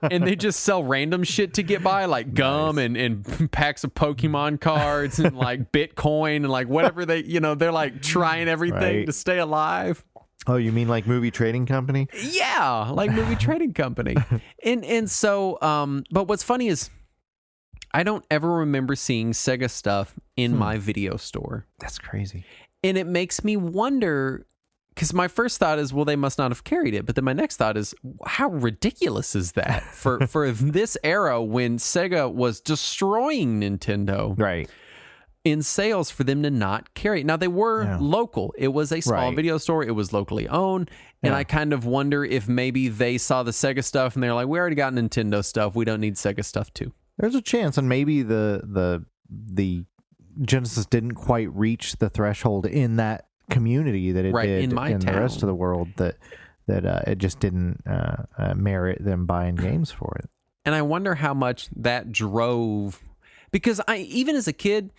And they just sell random shit to get by, like gum and packs of Pokemon cards and like Bitcoin and like whatever they're like trying everything to stay alive. Oh, you mean like movie trading company? Yeah, like movie trading company. And so, but what's funny is I don't ever remember seeing Sega stuff in my video store. That's crazy. And it makes me wonder, because my first thought is, well, they must not have carried it. But then my next thought is, how ridiculous is that for this era when Sega was destroying Nintendo Right. in sales, for them to not carry it? Now, they were local. It was a small video store. It was locally owned. And I kind of wonder if maybe they saw the Sega stuff and they're like, we already got Nintendo stuff. We don't need Sega stuff too. There's a chance, and maybe the Genesis didn't quite reach the threshold in that community that it did in my in town. the rest of the world, that it just didn't merit them buying games for it. And I wonder how much that drove, because even as a kid,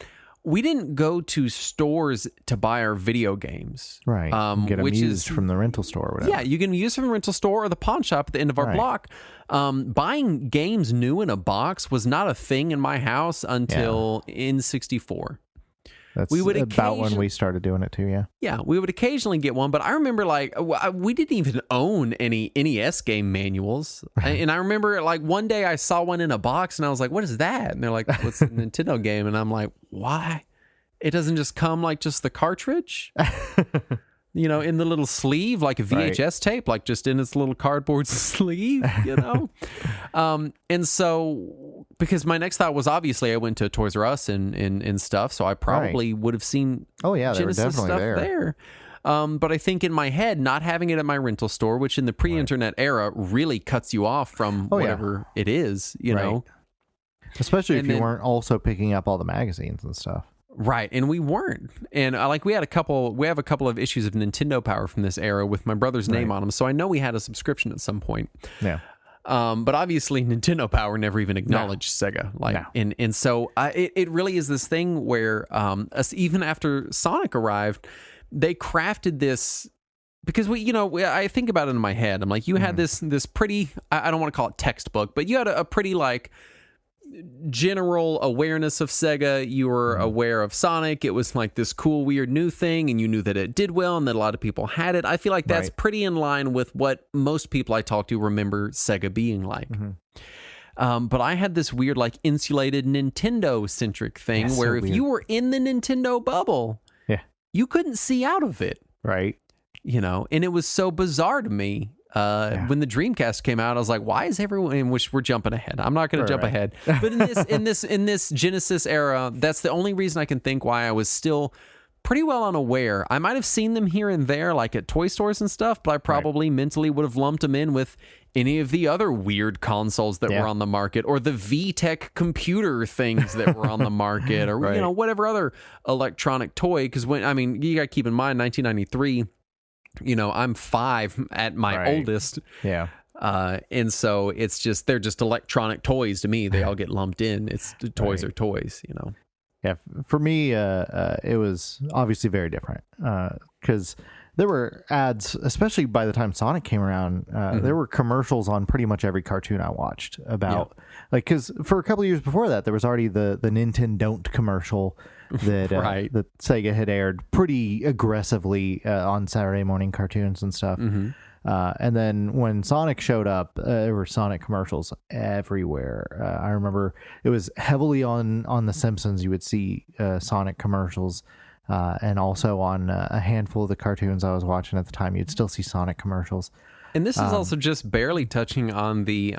we didn't go to stores to buy our video games. Right. Get them which used from the rental store or whatever. Yeah, you can use from the rental store or the pawn shop at the end of our block. Buying games new in a box was not a thing in my house until N64. That's we would about when we started doing it too, yeah. Yeah, we would occasionally get one, but I remember like we didn't even own any NES game manuals. And I remember like one day I saw one in a box and I was like, what is that? And they're like, what's a Nintendo game? And I'm like, why? It doesn't just come like just the cartridge? In the little sleeve, like a VHS tape, like just in its little cardboard sleeve, And so, because my next thought was, obviously I went to Toys R Us and stuff, so I probably would have seen they were Genesis definitely stuff there. But I think in my head, not having it at my rental store, which in the pre-internet era really cuts you off from whatever it is, you know? Especially if you weren't also picking up all the magazines and stuff. Right, and we weren't, and we have a couple of issues of Nintendo Power from this era with my brother's name on them, so I know we had a subscription at some point. Yeah, but obviously Nintendo Power never even acknowledged Sega, and so it really is this thing where even after Sonic arrived, they crafted this. Because I think about it in my head. I'm like, you had this pretty, I don't want to call it textbook, but you had a pretty like general awareness of Sega. You were aware of Sonic. It was like this cool, weird new thing, and you knew that it did well and that a lot of people had it. I feel like that's pretty in line with what most people I talk to remember Sega being like. But I had this weird, like, insulated Nintendo-centric thing where if you were in the Nintendo bubble, you couldn't see out of it. Right. And it was so bizarre to me. When the Dreamcast came out, I was like, why is everyone, in which we're jumping ahead. I'm not going to jump ahead. But in this Genesis era, that's the only reason I can think why I was still pretty well unaware. I might have seen them here and there, like at toy stores and stuff, but I probably mentally would have lumped them in with any of the other weird consoles that were on the market, or the VTech computer things that were on the market, or whatever other electronic toy. Because you got to keep in mind, 1993. I'm 5 at my oldest. Yeah. And so it's just, they're just electronic toys to me. They all get lumped in. It's toys are toys, Yeah. For me, it was obviously very different. Because there were ads, especially by the time Sonic came around. There were commercials on pretty much every cartoon I watched about, like, because for a couple of years before that, there was already the Nintendo Don't commercial that that Sega had aired pretty aggressively on Saturday morning cartoons and stuff. And then when Sonic showed up, there were Sonic commercials everywhere. I remember it was heavily on The Simpsons. You would see Sonic commercials, and also on a handful of the cartoons I was watching at the time, you'd still see Sonic commercials. And this is also just barely touching on the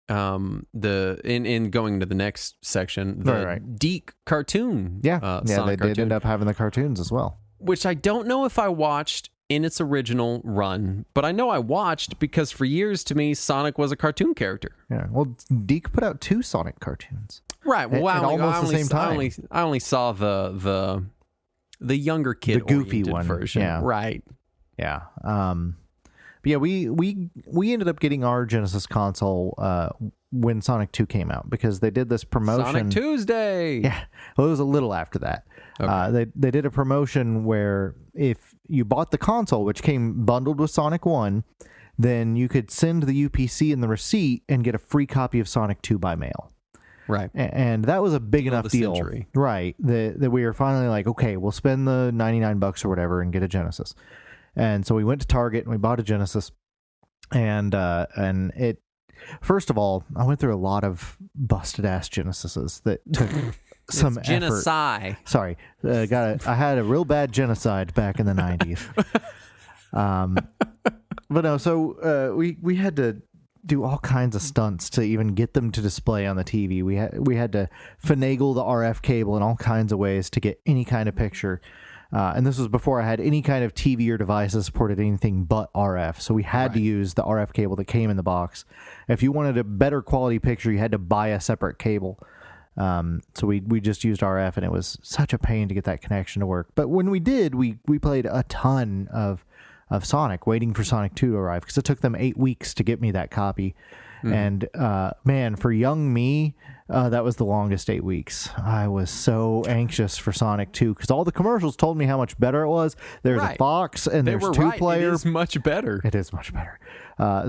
in going to the next section, the Deke cartoon. Sonic they cartoon, did end up having the cartoons as well, which I don't know if I watched in its original run, but I know I watched because for years to me Sonic was a cartoon character. Yeah, well, Deke put out 2 Sonic cartoons. Right. Well, the same time. I only saw the younger kid, the goofy one version. Yeah. Right. Yeah. But yeah, we ended up getting our Genesis console when Sonic 2 came out because they did this promotion. Sonic Tuesday. Yeah. Well, it was a little after that. Okay. They did a promotion where if you bought the console, which came bundled with Sonic 1, then you could send the UPC and the receipt and get a free copy of Sonic 2 by mail. Right. And that was a big enough deal. Century. Right. That we were finally like, okay, we'll spend the $99 or whatever and get a Genesis. And so we went to Target and we bought a Genesis. And it, first of all, I went through a lot of busted ass Genesises that took some effort. Genocide. Sorry. I had a real bad genocide back in the 90s. But no, so we had to do all kinds of stunts to even get them to display on the TV. We had to finagle the RF cable in all kinds of ways to get any kind of picture. And this was before I had any kind of TV or device that supported anything but RF. So we had to use the RF cable that came in the box. If you wanted a better quality picture, you had to buy a separate cable. So we just used RF, and it was such a pain to get that connection to work. But when we did, we played a ton of Sonic, waiting for Sonic 2 to arrive, because it took them 8 weeks to get me that copy. And man, for young me, that was the longest 8 weeks. I was so anxious for Sonic 2 because all the commercials told me how much better it was. There's a Fox and there's 2 players. It is much better. It is much better.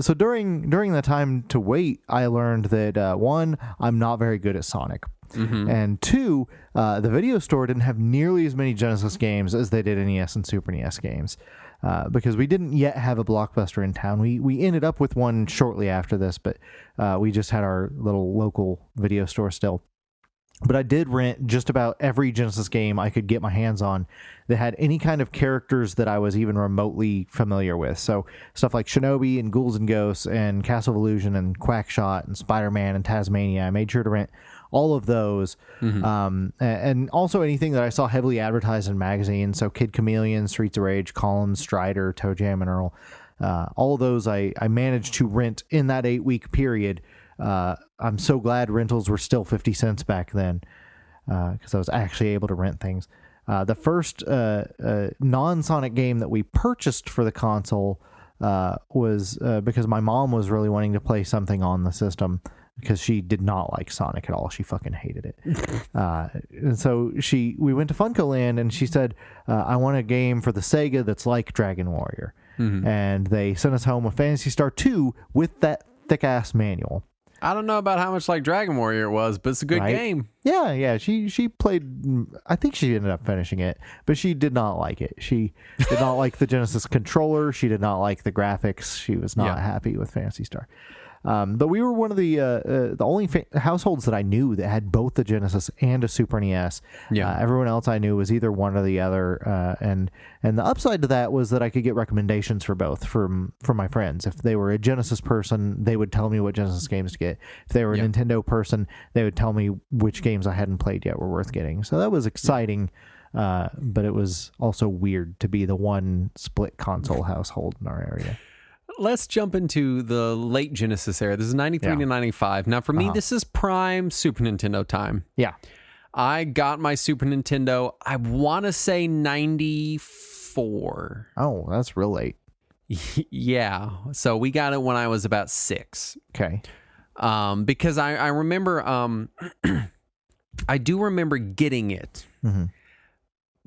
So during the time to wait, I learned that 1, I'm not very good at Sonic. And 2, the video store didn't have nearly as many Genesis games as they did NES and Super NES games. Because we didn't yet have a Blockbuster in town. We ended up with one shortly after this, but we just had our little local video store still. But I did rent just about every Genesis game I could get my hands on that had any kind of characters that I was even remotely familiar with. So stuff like Shinobi and Ghouls and Ghosts and Castle of Illusion and Quackshot and Spider-Man and Tasmania. I made sure to rent all of those. And also anything that I saw heavily advertised in magazines. So Kid Chameleon, Streets of Rage, Columns, Strider, Toe Jam, and Earl. All of those I managed to rent in that 8-week period. I'm so glad rentals were still 50 cents back then, because I was actually able to rent things. The first non-Sonic game that we purchased for the console was because my mom was really wanting to play something on the system, because she did not like Sonic at all. She fucking hated it. And so we went to Funko Land, and she said, I want a game for the Sega that's like Dragon Warrior. And they sent us home with Phantasy Star 2 with that thick-ass manual. I don't know about how much like Dragon Warrior it was, but it's a good game. Yeah. She played, I think she ended up finishing it, but she did not like it. She did not like the Genesis controller. She did not like the graphics. She was not happy with Phantasy Star. But we were one of the only households that I knew that had both the Genesis and a Super NES. Everyone else I knew was either one or the other. And the upside to that was that I could get recommendations for both from my friends. If they were a Genesis person, they would tell me what Genesis games to get. If they were a Nintendo person, they would tell me which games I hadn't played yet were worth getting. So that was exciting. But it was also weird to be the one split console household in our area. Let's jump into the late Genesis era. This is 93 to 95. Now, for me, this is prime Super Nintendo time. Yeah. I got my Super Nintendo, I want to say 94. Oh, that's real late. Yeah. So we got it when I was about 6. Okay. Because I remember, I do remember getting it.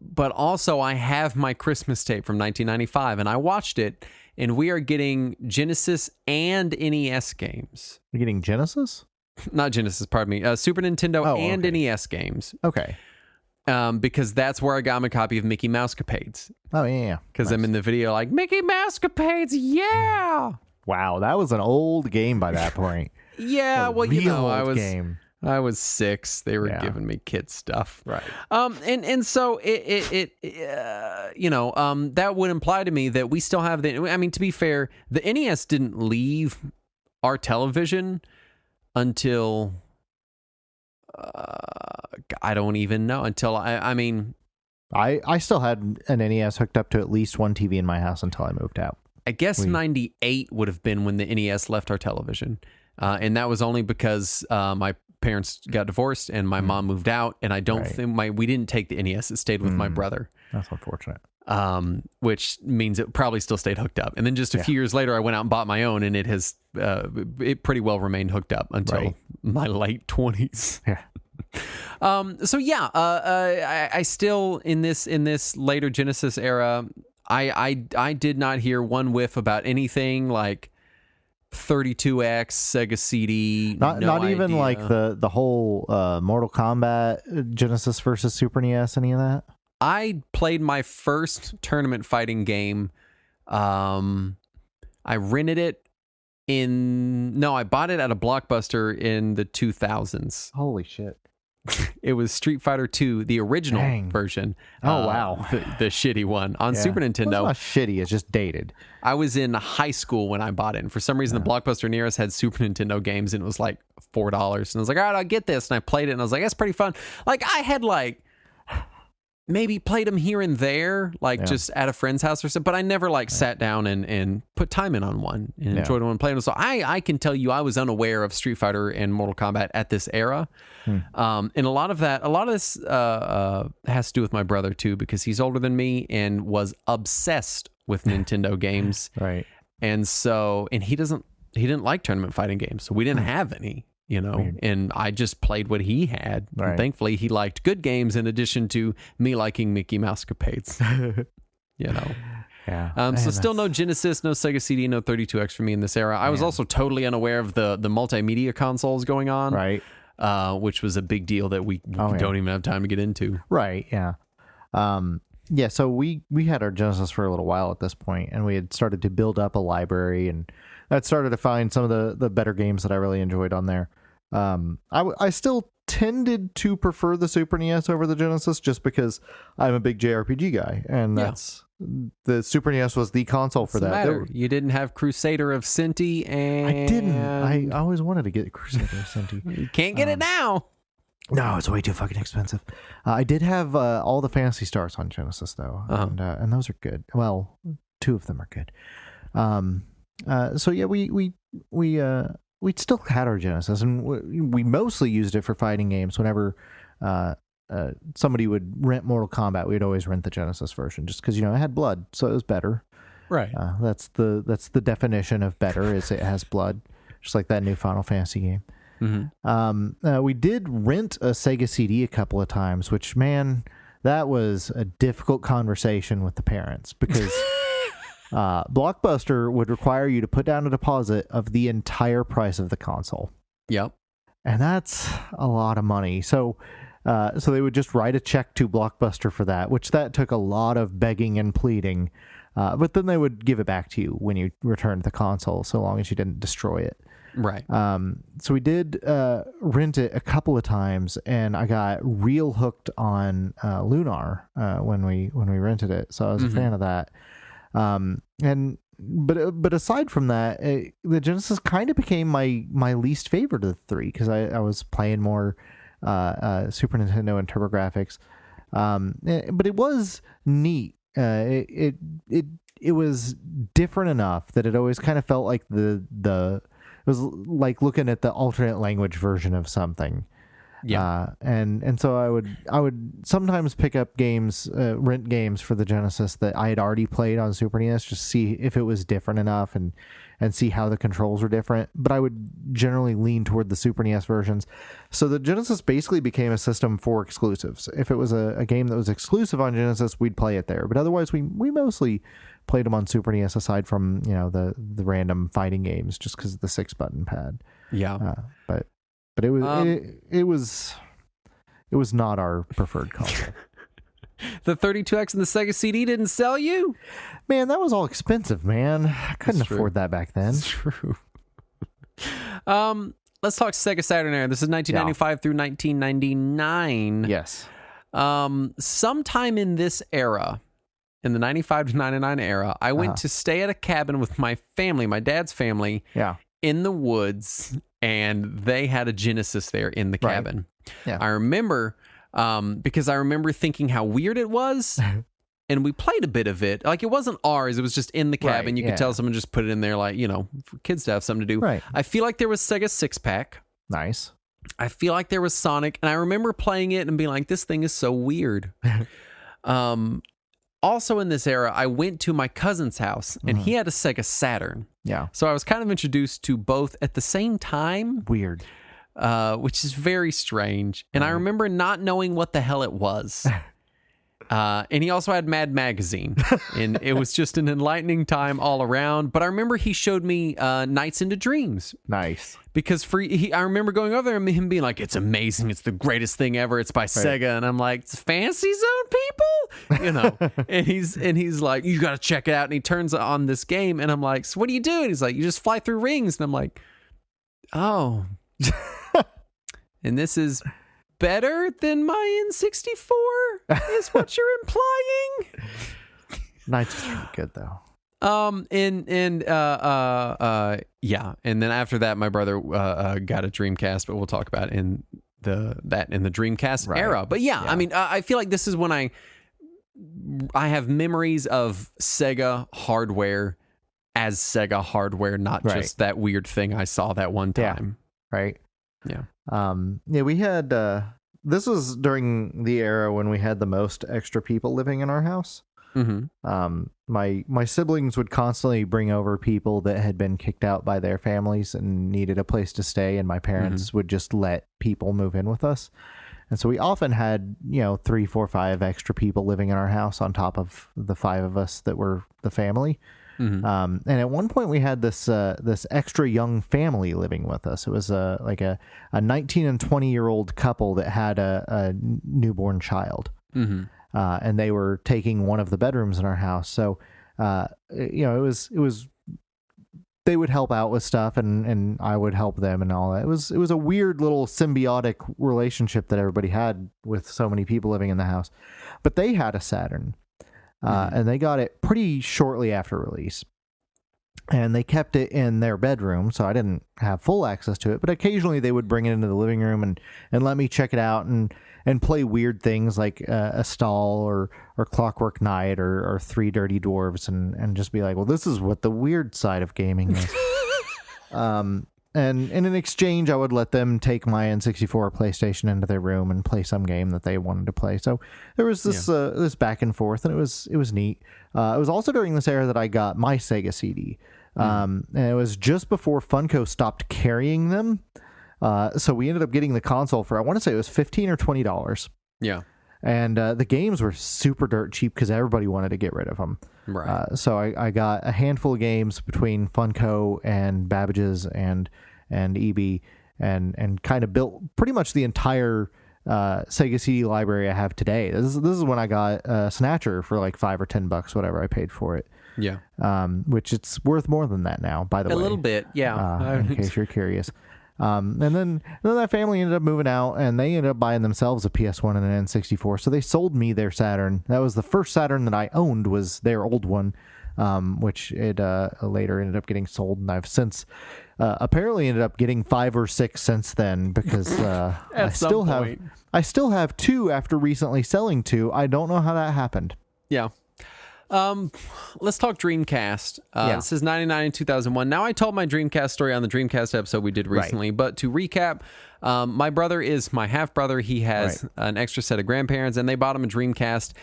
but also I have my Christmas tape from 1995, and I watched it, and we are getting Genesis and NES games. You're getting Genesis? Not Genesis, pardon me. Super Nintendo and NES games. Okay. Because that's where I got my copy of Mickey Mouse Capades. Oh, yeah. Because I'm in the video like, Mickey Mouse Capades, yeah! Wow, that was an old game by that point. Yeah, well, Game. I was 6. They were giving me kid stuff. Right. And so that would imply to me that we still have to be fair, the NES didn't leave our television until I don't even know until I still had an NES hooked up to at least one TV in my house until I moved out. I guess 98 would have been when the NES left our television. And that was only because my parents got divorced and my mom moved out, and I don't think we didn't take the NES. It stayed with my brother. That's unfortunate. Which means it probably still stayed hooked up. And then just a few years later, I went out and bought my own, and it has it pretty well remained hooked up until my late 20s. Yeah. I still in this later Genesis era, I did not hear one whiff about anything like 32X, Sega CD. Not even like the whole Mortal Kombat Genesis versus Super NES, any of that? I played my first tournament fighting game. I rented it I bought it at a Blockbuster in the 2000s. Holy shit. It was Street Fighter 2, the original version. Oh, wow. The shitty one on Super Nintendo. Well, it's not shitty, it's just dated. I was in high school when I bought it, and for some reason the Blockbuster near us had Super Nintendo games, and it was like $4. And I was like, all right, I'll get this. And I played it, and I was like, that's pretty fun. Like, I had maybe played them here and there, just at a friend's house or something, but I never sat down and put time in on one and enjoyed one playing them. So I can tell you I was unaware of Street Fighter and Mortal Kombat at this era. And a lot of this has to do with my brother too, because he's older than me and was obsessed with Nintendo games. Right. And he didn't like tournament fighting games, so we didn't have any. And I just played what he had. Right. And thankfully, he liked good games in addition to me liking Mickey Mouse Capades. Yeah. So still no Genesis, no Sega CD, no 32X for me in this era. I was also totally unaware of the multimedia consoles going on. Right. Which was a big deal that we don't even have time to get into. Right. Yeah. So we had our Genesis for a little while at this point, and we had started to build up a library, and I started to find some of the better games that I really enjoyed on there. I still tended to prefer the Super NES over the Genesis just because I'm a big JRPG guy, and that's the Super NES was the console for that. You didn't have Crusader of Sinti, and I didn't. I always wanted to get Crusader of Sinti. You can't get it now. No, it's way too fucking expensive. I did have all the Phantasy Stars on Genesis though, and those are good. Well, 2 of them are good. We still had our Genesis, and we mostly used it for fighting games. Whenever somebody would rent Mortal Kombat, we'd always rent the Genesis version, just because it had blood, so it was better. Right. That's the definition of better, is it has blood, just like that new Final Fantasy game. Mm-hmm. We did rent a Sega CD a couple of times, which, man, that was a difficult conversation with the parents, because Blockbuster would require you to put down a deposit of the entire price of the console. Yep. And that's a lot of money. So they would just write a check to Blockbuster for that, which that took a lot of begging and pleading. But then they would give it back to you when you returned the console, so long as you didn't destroy it. Right. So we did rent it a couple of times, and I got real hooked on Lunar when we rented it. So I was a fan of that. But aside from that, the Genesis kind of became my least favorite of the 3, because I was playing more Super Nintendo and TurboGrafx. But it was neat. It was different enough that it always kind of felt like it was like looking at the alternate language version of something. Yeah. And so I would sometimes pick up games, rent games for the Genesis that I had already played on Super NES, just see if it was different enough and see how the controls were different. But I would generally lean toward the Super NES versions. So the Genesis basically became a system for exclusives. If it was a game that was exclusive on Genesis, we'd play it there. But otherwise, we mostly played them on Super NES, aside from the random fighting games, just because of the 6-button pad. Yeah. But it was not our preferred console. The 32X and the Sega CD didn't sell you? Man, that was all expensive, man. I couldn't afford that back then. That's true. Let's talk Sega Saturn era. This is 1995 through 1999. Yes. Sometime in this era, in the 95 to 99 era, I went to stay at a cabin with my family, my dad's family, in the woods, and they had a Genesis there in the cabin. Yeah. I remember, because I remember thinking how weird it was, and we played a bit of it. Like, it wasn't ours, it was just in the cabin. You could tell someone just put it in there, like, for kids to have something to do. Right. I feel like there was Sega 6-pack. Nice. I feel like there was Sonic, and I remember playing it and being like, this thing is so weird. Also in this era, I went to my cousin's house, and he had a Sega Saturn. Yeah. So I was kind of introduced to both at the same time. Weird. Which is very strange. And I remember not knowing what the hell it was. And he also had Mad Magazine. And it was just an enlightening time all around. But I remember he showed me Nights into Dreams. Nice. Because I remember going over there and him being like, it's amazing. It's the greatest thing ever. It's by Sega. And I'm like, it's Fantasy Zone, people? And he's like, you got to check it out. And he turns on this game. And I'm like, so what do you do? And he's like, you just fly through rings. And I'm like, oh. And this is better than my N64 is what you're implying. Nights is pretty good though. And then after that, my brother got a Dreamcast, but we'll talk about in the Dreamcast era. But I mean, I feel like this is when I have memories of Sega hardware as Sega hardware, not just that weird thing I saw that one time. Yeah. Right. Yeah. We had this was during the era when we had the most extra people living in our house. Mm-hmm. My siblings would constantly bring over people that had been kicked out by their families and needed a place to stay, and my parents would just let people move in with us. And so we often had 3, 4, 5 extra people living in our house on top of the 5 of us that were the family. Mm-hmm. And at one point we had this extra young family living with us. It was like a 19 and 20-year-old couple that had a newborn child. Mm-hmm. And they were taking one of the bedrooms in our house. So, it was, they would help out with stuff and I would help them and all that. It was a weird little symbiotic relationship that everybody had with so many people living in the house, but they had a Saturn, and they got it pretty shortly after release. And they kept it in their bedroom, so I didn't have full access to it, but occasionally they would bring it into the living room and let me check it out and play weird things like a stall or Clockwork Knight or Three Dirty Dwarves and just be like, well, this is what the weird side of gaming is. And in exchange, I would let them take my N64 or PlayStation into their room and play some game that they wanted to play. So there was this this back and forth, and it was neat. It was also during this era that I got my Sega CD. And it was just before Funko stopped carrying them. So we ended up getting the console for, I want to say it was $15 or $20. Yeah. And the games were super dirt cheap because everybody wanted to get rid of them. Right. So I got a handful of games between Funko and Babbage's and EB and kind of built pretty much the entire Sega CD library I have today. This is when I got Snatcher for like $5 or $10, whatever I paid for it. Yeah. Which it's worth more than that now, by the way. A little bit, yeah. In case you're curious. And then that family ended up moving out, and they ended up buying themselves a PS1 and an N64. So they sold me their Saturn. That was the first Saturn that I owned, was their old one, which it later ended up getting sold. And I've since apparently ended up getting 5 or 6 since then, because I still have 2 after recently selling 2. I don't know how that happened. Yeah. Let's talk Dreamcast. This is 99 and 2001. Now, I told my Dreamcast story on the Dreamcast episode we did recently, but to recap, my brother is my half-brother. He has an extra set of grandparents, and they bought him a Dreamcast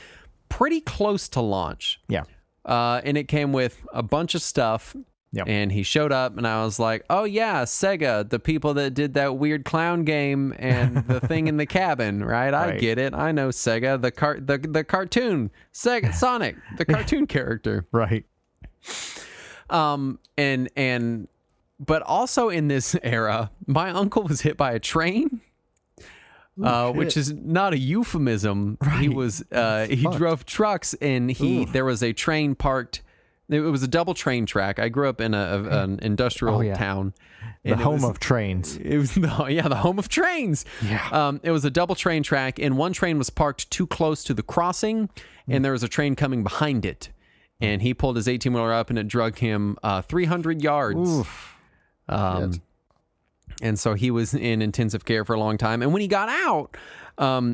pretty close to launch. Yeah. And it came with a bunch of stuff. Yep. And he showed up, and I was like, oh, yeah, Sega, the people that did that weird clown game and the thing in the cabin, right? I get it. I know Sega, the cartoon, Sega, Sonic, the cartoon character. Right. But also in this era, my uncle was hit by a train, which is not a euphemism. Right. He was, he drove trucks, and there was a train parked. It was a double train track. I grew up in an industrial town. The home of trains. It was the home of trains. Yeah. It was a double train track, and one train was parked too close to the crossing, and there was a train coming behind it. And he pulled his 18-wheeler up, and it dragged him 300 yards. Oof. And so he was in intensive care for a long time. And when he got out,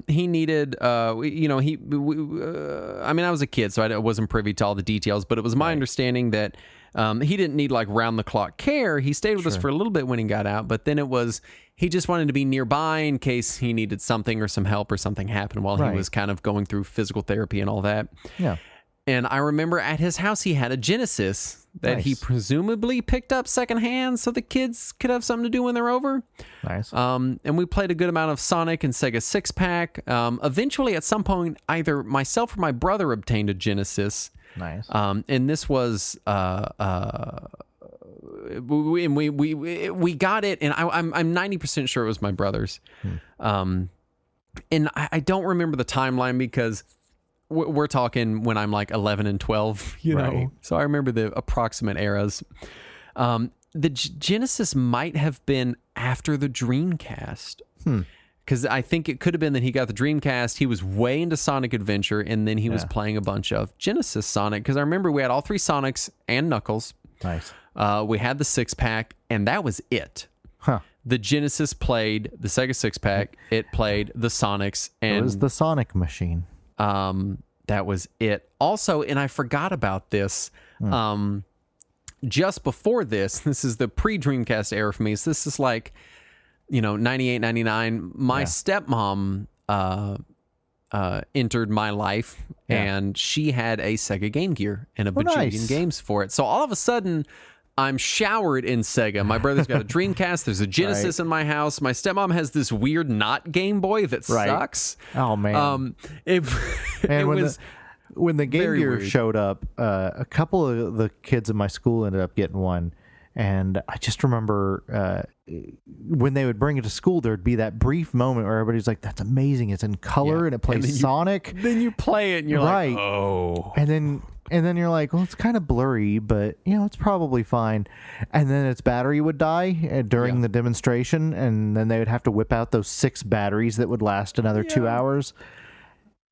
he needed, I was a kid, so I wasn't privy to all the details, but it was my understanding that he didn't need like round-the-clock care. He stayed with us for a little bit when he got out, but then it was, he just wanted to be nearby in case he needed something or some help or something happened while he was kind of going through physical therapy and all that. Yeah. And I remember at his house, he had a Genesis that he presumably picked up secondhand so the kids could have something to do when they're over. Nice. And we played a good amount of Sonic and Sega 6-pack. Eventually, at some point, either myself or my brother obtained a Genesis. Nice. And this was... we got it, and I'm 90% sure it was my brother's. And I don't remember the timeline because... We're talking when I'm like 11 and 12, you know? So I remember the approximate eras. The Genesis might have been after the Dreamcast. Because I think it could have been that he got the Dreamcast, he was way into Sonic Adventure, and then he was playing a bunch of Genesis Sonic. Because I remember we had all three Sonics and Knuckles. Nice. We had the 6-pack, and that was it. Huh. The Genesis played the Sega 6-pack, it played the Sonics. And it was the Sonic machine. That was it. Also, and I forgot about this, just before this is the pre-Dreamcast era for me. So this is like, 98, 99. My stepmom entered my life, and she had a Sega Game Gear and a bajillion games for it. So all of a sudden, I'm showered in Sega. My brother's got a Dreamcast. There's a Genesis in my house. My stepmom has this weird not Game Boy that sucks. Oh, man. When the Game Gear showed up, a couple of the kids in my school ended up getting one. And I just remember when they would bring it to school, there'd be that brief moment where everybody's like, that's amazing. It's in color and it plays Sonic. Then you play it and you're like, oh. And then you're like, well, it's kind of blurry, but, it's probably fine. And then its battery would die during the demonstration, and then they would have to whip out those 6 batteries that would last another 2 hours.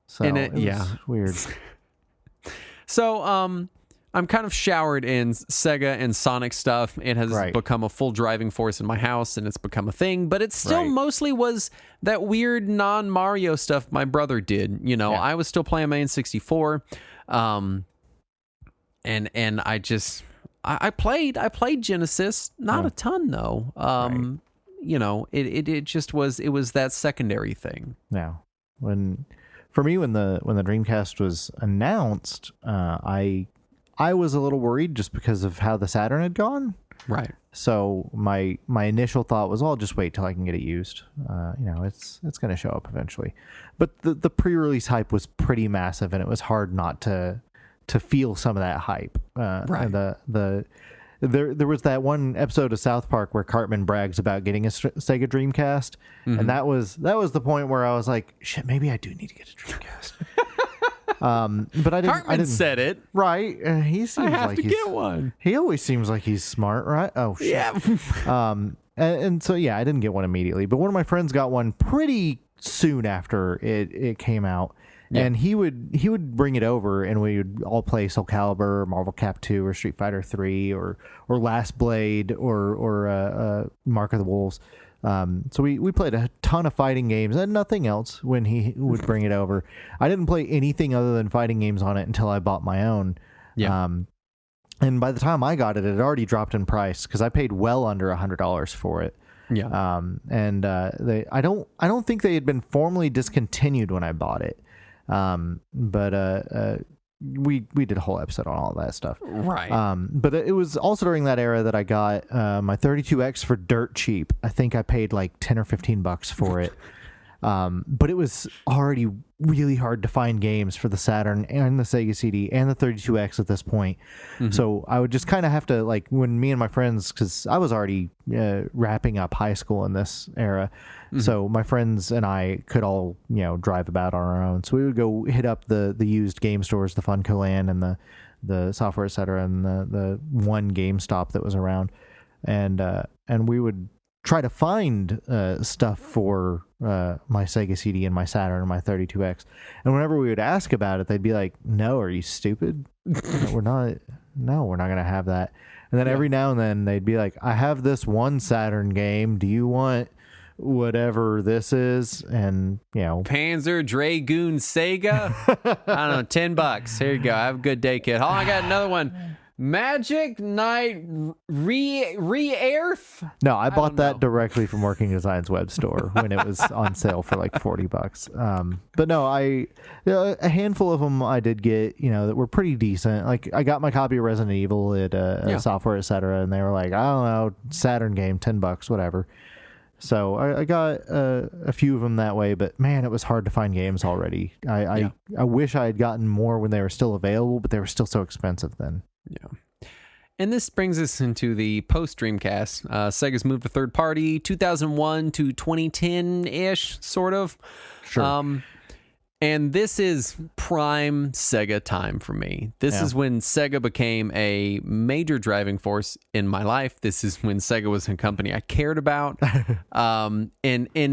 So it was weird. So I'm kind of showered in Sega and Sonic stuff. It has become a full driving force in my house, and it's become a thing. But it still mostly was that weird non-Mario stuff my brother did. I was still playing my N64. And I played Genesis, not a ton though. It just was that secondary thing. Now, when the Dreamcast was announced, I was a little worried just because of how the Saturn had gone. Right. So my initial thought was, I'll just wait till I can get it used. It's going to show up eventually. But the pre-release hype was pretty massive, and it was hard not to feel some of that hype. There was that one episode of South Park where Cartman brags about getting a Sega Dreamcast, and that was the point where I was like, shit, maybe I do need to get a Dreamcast. But I didn't. Cartman said it, right? He seems I have to get one. He always seems like he's smart, right? Oh shit. Yeah. And so I didn't get one immediately, but one of my friends got one pretty soon after it came out. Yeah. And he would bring it over, and we would all play Soul Calibur, or Marvel Cap 2, or Street Fighter 3, or Last Blade, or Mark of the Wolves. So we played a ton of fighting games and nothing else when he would bring it over. I didn't play anything other than fighting games on it until I bought my own. Yeah. And by the time I got it, it had already dropped in price because I paid well under $100 for it. Yeah. I don't think they had been formally discontinued when I bought it. But we did a whole episode on all that stuff. Right. But it was also during that era that I got my 32X for dirt cheap. I think I paid like $10 or $15 for it. But it was already really hard to find games for the Saturn and the Sega CD and the 32X at this point. Mm-hmm. So I would just kind of have to, like, when me and my friends, because I was already wrapping up high school in this era, so my friends and I could all, drive about on our own. So we would go hit up the used game stores, the Funko Land and the Software Etc. and the one GameStop that was around, and we would try to find stuff for my Sega CD and my Saturn and my 32X. And whenever we would ask about it, they'd be like, "No, are you stupid? we're not going to have that." And then every now and then they'd be like, "I have this one Saturn game. Do you want whatever this is?" And, Panzer Dragoon Sega. I don't know, $10. Here you go. Have a good day, kid. Oh, I got another one. Magic Knight Re-Earth? No, I bought that directly from Working Design's web store when it was on sale for like $40. But no, a handful of them I did get, that were pretty decent. Like I got my copy of Resident Evil at Software Etc. And they were like, I don't know, Saturn game, $10, whatever. So I got a few of them that way, but man, it was hard to find games already. I wish I had gotten more when they were still available, but they were still so expensive then. Yeah. And this brings us into the post Dreamcast. Sega's moved to third party 2001 to 2010-ish, sort of. Sure. And this is prime Sega time for me. This is when Sega became a major driving force in my life. This is when Sega was a company I cared about. And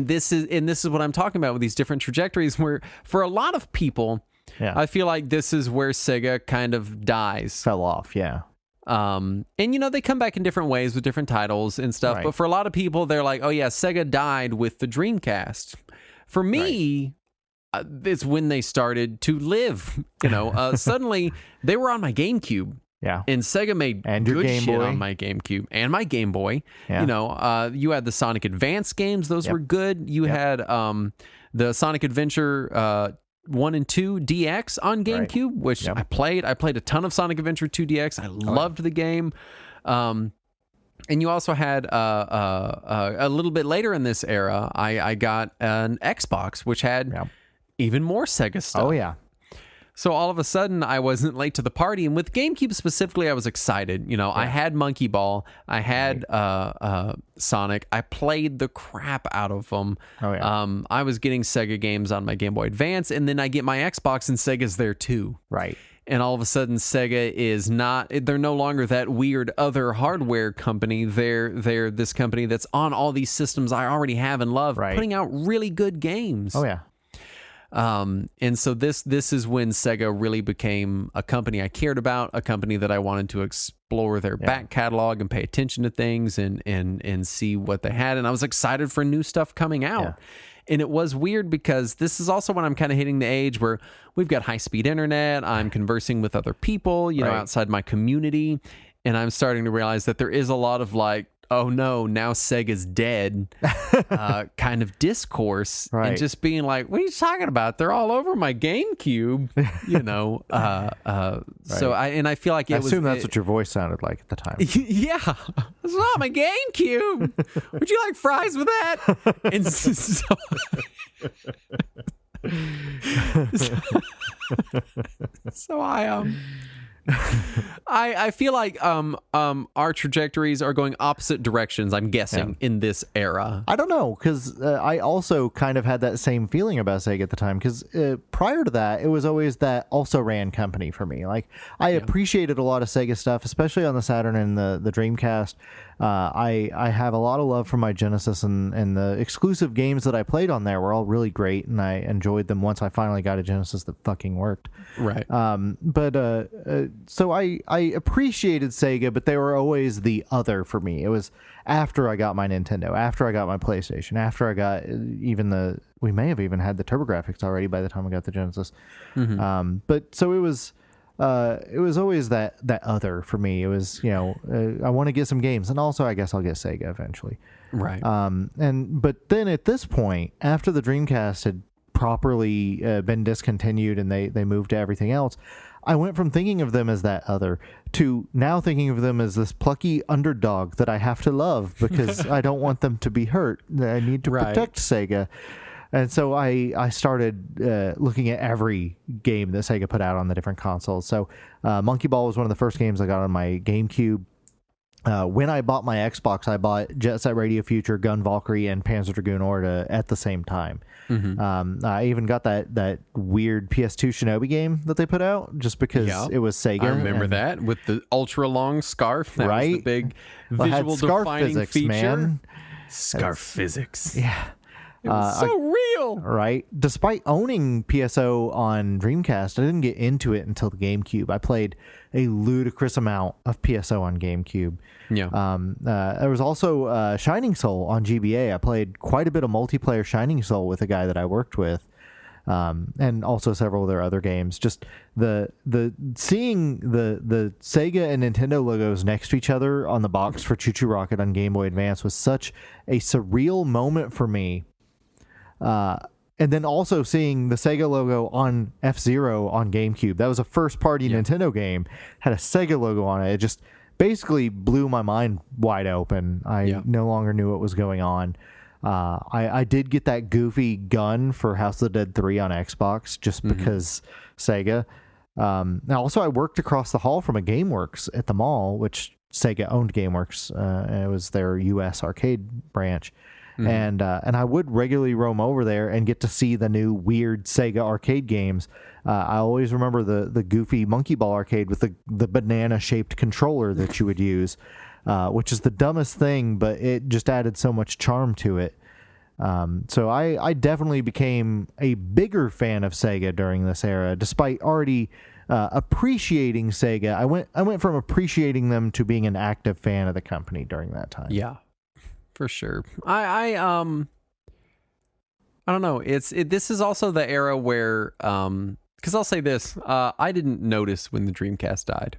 this is what I'm talking about with these different trajectories where for a lot of people, I feel like this is where Sega kind of dies. Fell off, yeah. And they come back in different ways with different titles and stuff. Right. But for a lot of people, they're like, oh yeah, Sega died with the Dreamcast. For me, it's when they started to live. Suddenly they were on my GameCube. Yeah. And Sega made good shit on my GameCube and my Game Boy. Yeah. You had the Sonic Advance games. Those were good. You had the Sonic Adventure 1 and 2 DX on GameCube, which I played. I played a ton of Sonic Adventure 2 DX. I loved the game. And you also had a little bit later in this era, I got an Xbox, which had even more Sega stuff. Oh, yeah. So all of a sudden, I wasn't late to the party. And with GameCube specifically, I was excited. I had Monkey Ball. I had Sonic. I played the crap out of them. Oh, yeah. I was getting Sega games on my Game Boy Advance. And then I get my Xbox, and Sega's there too. Right. And all of a sudden, Sega is not, they're no longer that weird other hardware company. They're this company that's on all these systems I already have and love, putting out really good games. Oh, yeah. And so this is when Sega really became a company I cared about, a company that I wanted to explore their back catalog and pay attention to things and see what they had. And I was excited for new stuff coming out. Yeah. And it was weird because this is also when I'm kind of hitting the age where we've got high-speed internet. I'm conversing with other people, outside my community. And I'm starting to realize that there is a lot of like, oh no, now Sega's dead kind of discourse. Right. And just being like, what are you talking about? They're all over my GameCube, So I feel like I assume that's what your voice sounded like at the time. Yeah. It's not my GameCube. Would you like fries with that? And so I feel like our trajectories are going opposite directions, I'm guessing, in this era. I don't know, because I also kind of had that same feeling about Sega at the time, because prior to that, it was always that also-ran company for me. Like, I appreciated a lot of Sega stuff, especially on the Saturn and the Dreamcast, I have a lot of love for my Genesis, and the exclusive games that I played on there were all really great, and I enjoyed them once I finally got a Genesis that fucking worked. Right. So I appreciated Sega, but they were always the other for me. It was after I got my Nintendo, after I got my PlayStation, after I got we may have even had the TurboGrafx already by the time I got the Genesis. But so it was always that other for me. It was, I want to get some games, and also I guess I'll get Sega eventually. Right. But then at this point, after the Dreamcast had properly been discontinued and they moved to everything else, I went from thinking of them as that other to now thinking of them as this plucky underdog that I have to love because I don't want them to be hurt. I need to protect Sega. And so I started looking at every game that Sega put out on the different consoles. So Monkey Ball was one of the first games I got on my GameCube. When I bought my Xbox, I bought Jet Set Radio Future, Gun Valkyrie, and Panzer Dragoon Orta at the same time. I even got that weird PS2 Shinobi game that they put out just because it was Sega. I remember that with the ultra long scarf. That was the big visual defining physics, feature. Man. Scarf physics. Yeah. It was so real. Right. Despite owning PSO on Dreamcast, I didn't get into it until the GameCube. I played a ludicrous amount of PSO on GameCube. Yeah. There was also Shining Soul on GBA. I played quite a bit of multiplayer Shining Soul with a guy that I worked with. And also several of their other games. Just the seeing the Sega and Nintendo logos next to each other on the box for Choo Choo Rocket on Game Boy Advance was such a surreal moment for me. And then also seeing the Sega logo on F-Zero on GameCube. That was a first-party Nintendo game. Had a Sega logo on it. It just basically blew my mind wide open. I no longer knew what was going on. I did get that goofy gun for House of the Dead 3 on Xbox just because Sega. Now, also, I worked across the hall from a GameWorks at the mall, which Sega owned GameWorks. And it was their U.S. arcade branch. And I would regularly roam over there and get to see the new weird Sega arcade games. I always remember the goofy Monkey Ball arcade with the banana-shaped controller that you would use, which is the dumbest thing, but it just added so much charm to it. So I definitely became a bigger fan of Sega during this era, despite already appreciating Sega. I went from appreciating them to being an active fan of the company during that time. Yeah. For sure. I don't know. This is also the era where, because I'll say this, I didn't notice when the Dreamcast died.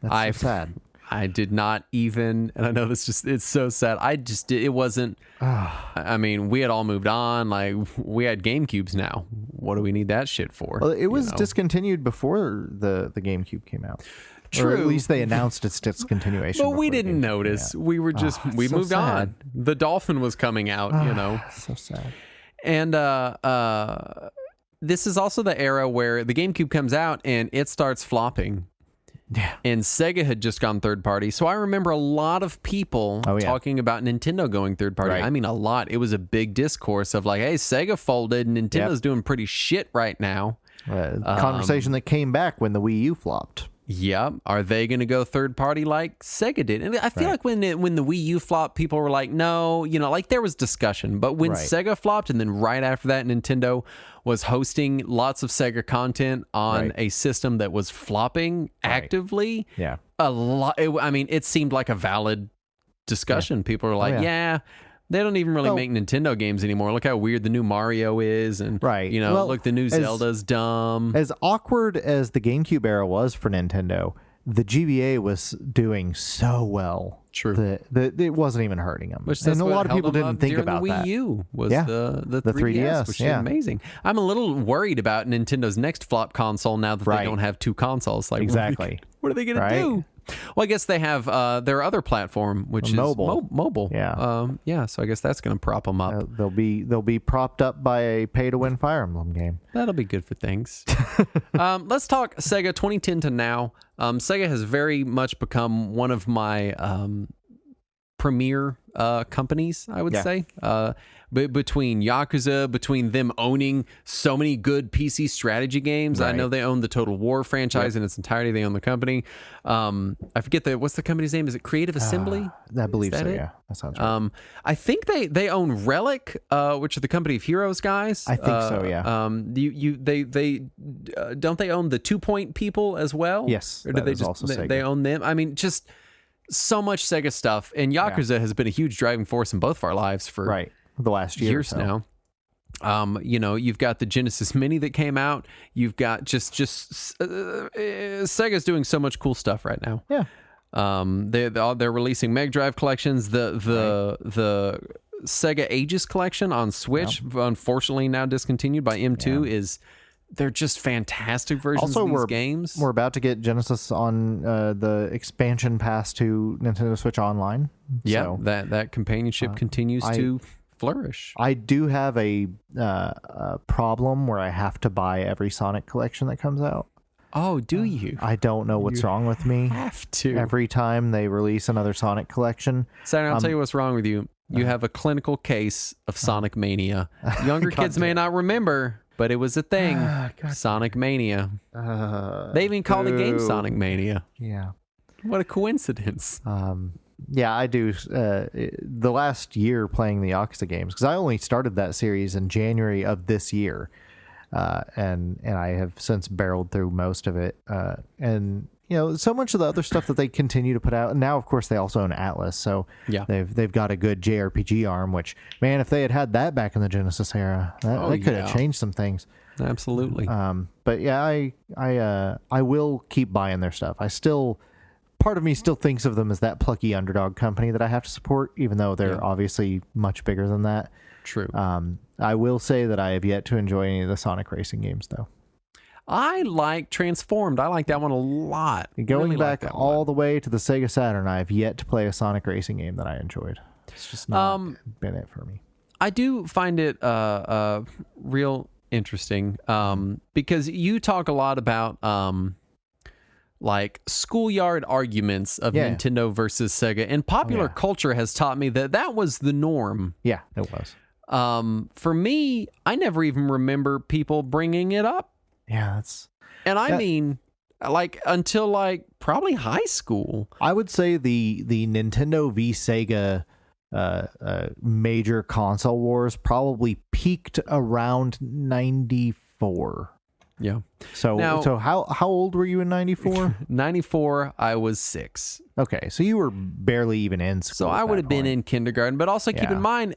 That's so sad. I did not even, and I know it's so sad. It wasn't, I mean, we had all moved on. Like, we had GameCubes now. What do we need that shit for? Well, it was discontinued before the GameCube came out. True. Or at least they announced its discontinuation. But we didn't notice. We were just, we moved on. The Dolphin was coming out, So sad. And this is also the era where the GameCube comes out and it starts flopping. Yeah. And Sega had just gone third party. So I remember a lot of people talking about Nintendo going third party. Right. I mean, a lot. It was a big discourse of like, hey, Sega folded and Nintendo's doing pretty shit right now. Conversation that came back when the Wii U flopped. Yep. Are they going to go third party like Sega did? And I feel like when the Wii U flopped, people were like, no, like there was discussion. But when Sega flopped, and then right after that, Nintendo was hosting lots of Sega content on a system that was flopping actively. Yeah. A lot. It seemed like a valid discussion. Yeah. People were like, they don't even really make Nintendo games anymore. Look how weird the new Mario is. And, look, the new Zelda's dumb. As awkward as the GameCube era was for Nintendo, the GBA was doing so well. True. That it wasn't even hurting them. And a lot of people didn't think about the that. Wii U was the 3DS, which is amazing. I'm a little worried about Nintendo's next flop console now that they don't have two consoles. Like, exactly. What are they going to do? Well, I guess they have their other platform, which is mobile. Yeah. So I guess that's going to prop them up. They'll be propped up by a pay-to-win Fire Emblem game. That'll be good for things. Let's talk Sega 2010 to now. Sega has very much become one of my premier companies, I would say. Between Yakuza, between them owning so many good PC strategy games. Right. I know they own the Total War franchise in its entirety. They own the company. I forget what's the company's name? Is it Creative Assembly? I believe so, it? yeah. That sounds right. I think they own Relic, which are the Company of Heroes guys. I think so, yeah. They don't they own the 2 Point people as well? Yes, Or did that they is just also they, Sega. they own them? I mean, just so much Sega stuff, and Yakuza has been a huge driving force in both of our lives for the last year years now. You've got the Genesis Mini that came out. You've got Sega's doing so much cool stuff right now. Yeah. They're releasing Mega Drive collections. The Sega Aegis collection on Switch, unfortunately now discontinued by M2, they're just fantastic versions of these games. We're about to get Genesis on the expansion pass to Nintendo Switch Online. Yeah, so, that companionship continues to flourish. I do have a problem where I have to buy every Sonic collection that comes out. Oh, do you? I don't know what's wrong with me. Have to. Every time they release another Sonic collection. Saturn, I'll tell you what's wrong with you. You have a clinical case of Sonic Mania. Younger kids may not remember, but it was a thing. Sonic Mania. They even call the game Sonic Mania. Yeah. What a coincidence. Yeah, I do. The last year playing the Yakuza games, because I only started that series in January of this year, and I have since barreled through most of it. And so much of the other stuff that they continue to put out, and now of course they also own Atlas, so they've got a good JRPG arm. Which, man, if they had had that back in the Genesis era, that could have changed some things. Absolutely. But yeah, I will keep buying their stuff. Part of me still thinks of them as that plucky underdog company that I have to support, even though they're obviously much bigger than that. True. I will say that I have yet to enjoy any of the Sonic racing games, though. I like Transformed. I like that one a lot. Going really back all the way to the Sega Saturn, I have yet to play a Sonic racing game that I enjoyed. It's just not been it for me. I do find it real interesting because you talk a lot about like schoolyard arguments of Nintendo versus Sega, and popular culture has taught me that was the norm. Yeah, it was. For me, I never even remember people bringing it up. Yeah, I mean, like, until like probably high school. I would say the Nintendo v Sega major console wars probably peaked around 94. Yeah. So how old were you in 94? 94, I was 6. Okay, so you were barely even in school. So I would have been in kindergarten, but also keep in mind,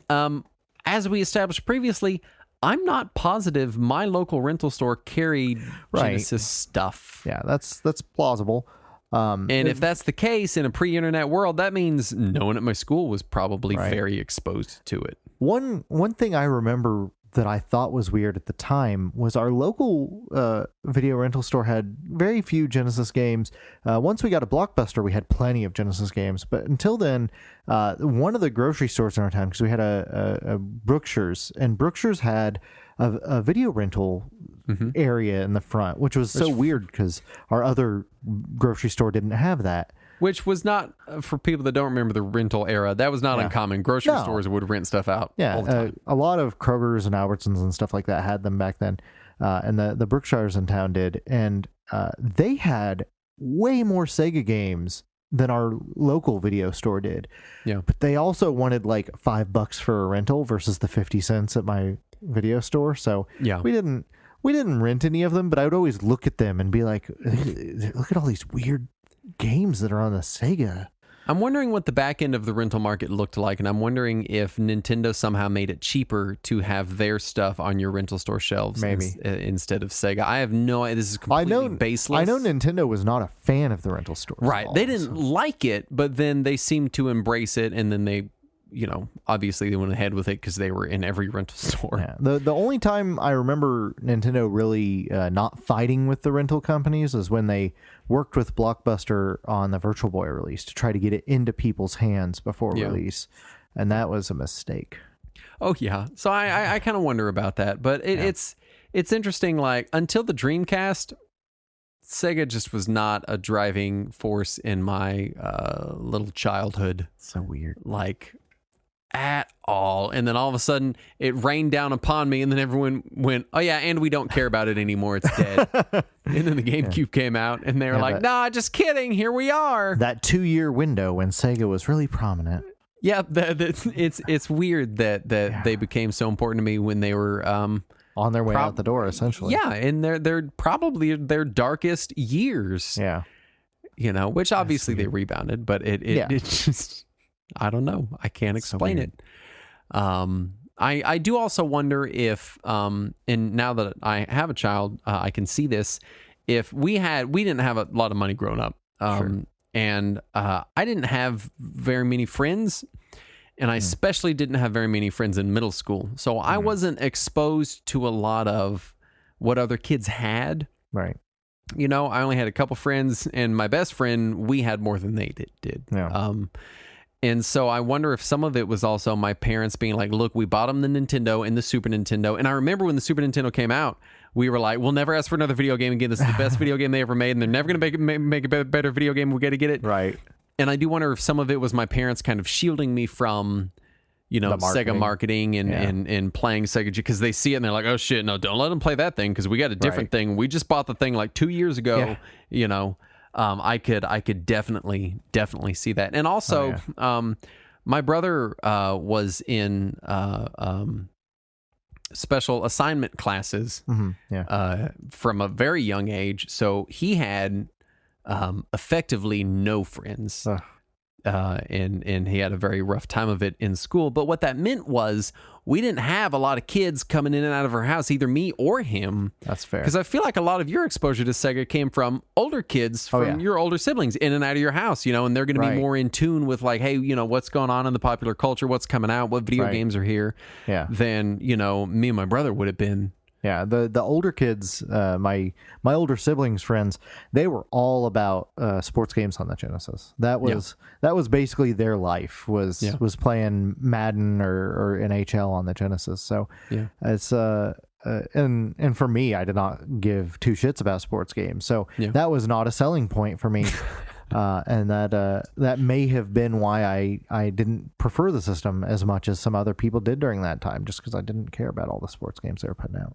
as we established previously, I'm not positive my local rental store carried Genesis stuff. Yeah, that's plausible. And if that's the case in a pre-internet world, that means no one at my school was probably very exposed to it. One thing I remember that I thought was weird at the time was our local video rental store had very few Genesis games. Once we got a Blockbuster, we had plenty of Genesis games. But until then, one of the grocery stores in our town, because we had a Brookshire's, and Brookshire's had a video rental area in the front, which was so weird because our other grocery store didn't have that. Which was not, for people that don't remember the rental era, that was not uncommon. Grocery stores would rent stuff out all the time. A lot of Kroger's and Albertsons and stuff like that had them back then. And the Brookshires in town did. And they had way more Sega games than our local video store did. Yeah. But they also wanted like $5 for a rental versus the 50 cents at my video store. So we didn't rent any of them, but I would always look at them and be like, look at all these weird games that are on the Sega. I'm wondering what the back end of the rental market looked like, and I'm wondering if Nintendo somehow made it cheaper to have their stuff on your rental store shelves instead of Sega. I have no idea. This is completely baseless. I know Nintendo was not a fan of the rental store. Right. They didn't like it, but then they seemed to embrace it, and then they, obviously they went ahead with it because they were in every rental store. Yeah. The only time I remember Nintendo really not fighting with the rental companies is when they worked with Blockbuster on the Virtual Boy release to try to get it into people's hands before release, and that was a mistake. Oh yeah, so I kind of wonder about that, but it's interesting. Like, until the Dreamcast, Sega just was not a driving force in my little childhood. So weird. Like, at all. And then all of a sudden it rained down upon me, and then everyone went, oh yeah, and we don't care about it anymore, it's dead. And then the GameCube came out, and they were like, nah, just kidding, here we are. That 2-year window when Sega was really prominent. Yeah, it's weird that they became so important to me when they were on their way out the door, essentially. Yeah, and they're probably their darkest years. Yeah. You know, which obviously they rebounded, but it just, I don't know. I can't explain it. I do also wonder if, and now that I have a child, I can see this. If we didn't have a lot of money growing up. And I didn't have very many friends, and I especially didn't have very many friends in middle school. So I wasn't exposed to a lot of what other kids had. Right. You know, I only had a couple friends, and my best friend, we had more than they did. Yeah. And so I wonder if some of it was also my parents being like, look, we bought them the Nintendo and the Super Nintendo. And I remember when the Super Nintendo came out, we were like, we'll never ask for another video game again. This is the best video game they ever made, and they're never going to make a better video game. We got to get it. Right. And I do wonder if some of it was my parents kind of shielding me from, you know, Sega marketing and playing Sega, because they see it and they're like, oh shit, no, don't let them play that thing, because we got a different thing. We just bought the thing like 2 years ago. Yeah. You know, I could definitely see that. And also, my brother was in special assignment classes from a very young age, so he had effectively no friends. And he had a very rough time of it in school. But what that meant was we didn't have a lot of kids coming in and out of our house, either me or him. That's fair. Because I feel like a lot of your exposure to Sega came from older kids, from your older siblings in and out of your house, you know, and they're going to be more in tune with like, hey, you know, what's going on in the popular culture, what's coming out, what video games are here, than, you know, me and my brother would have been. Yeah, the older kids, my older siblings' friends, they were all about sports games on the Genesis. That was basically their life, was playing Madden or NHL on the Genesis. So it's and for me, I did not give two shits about sports games. So that was not a selling point for me. And that may have been why I didn't prefer the system as much as some other people did during that time, just because I didn't care about all the sports games they were putting out.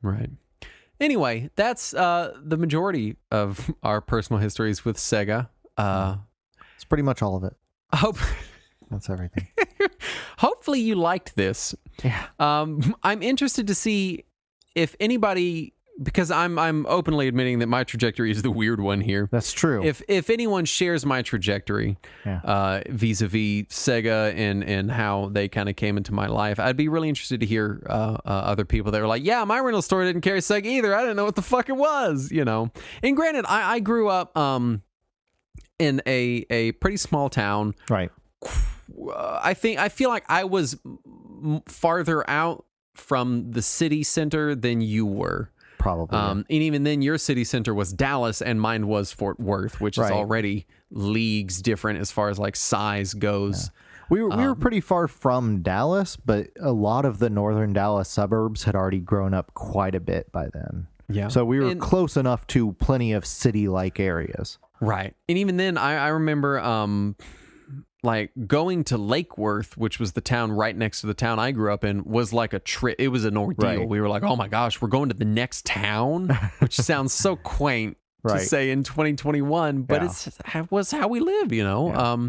Right. Anyway, that's the majority of our personal histories with Sega. It's pretty much all of it. That's everything. Hopefully you liked this. Yeah. I'm interested to see if anybody, because I'm openly admitting that my trajectory is the weird one here. That's true. If anyone shares my trajectory vis-a-vis Sega and how they kind of came into my life, I'd be really interested to hear other people that are like, yeah, my rental store didn't carry Sega either. I didn't know what the fuck it was, you know. And granted, I grew up in a pretty small town. Right. I feel like I was farther out from the city center than you were. Probably. And even then, your city center was Dallas and mine was Fort Worth, which is already leagues different as far as like size goes. Yeah. We were pretty far from Dallas, but a lot of the northern Dallas suburbs had already grown up quite a bit by then. Yeah. So we were close enough to plenty of city-like areas. Right. And even then, I remember like going to Lake Worth, which was the town right next to the town I grew up in, was like a trip. It was an ordeal. Right. We were like, oh my gosh, we're going to the next town, which sounds so quaint to say in 2021, but it was how we live, you know? Yeah.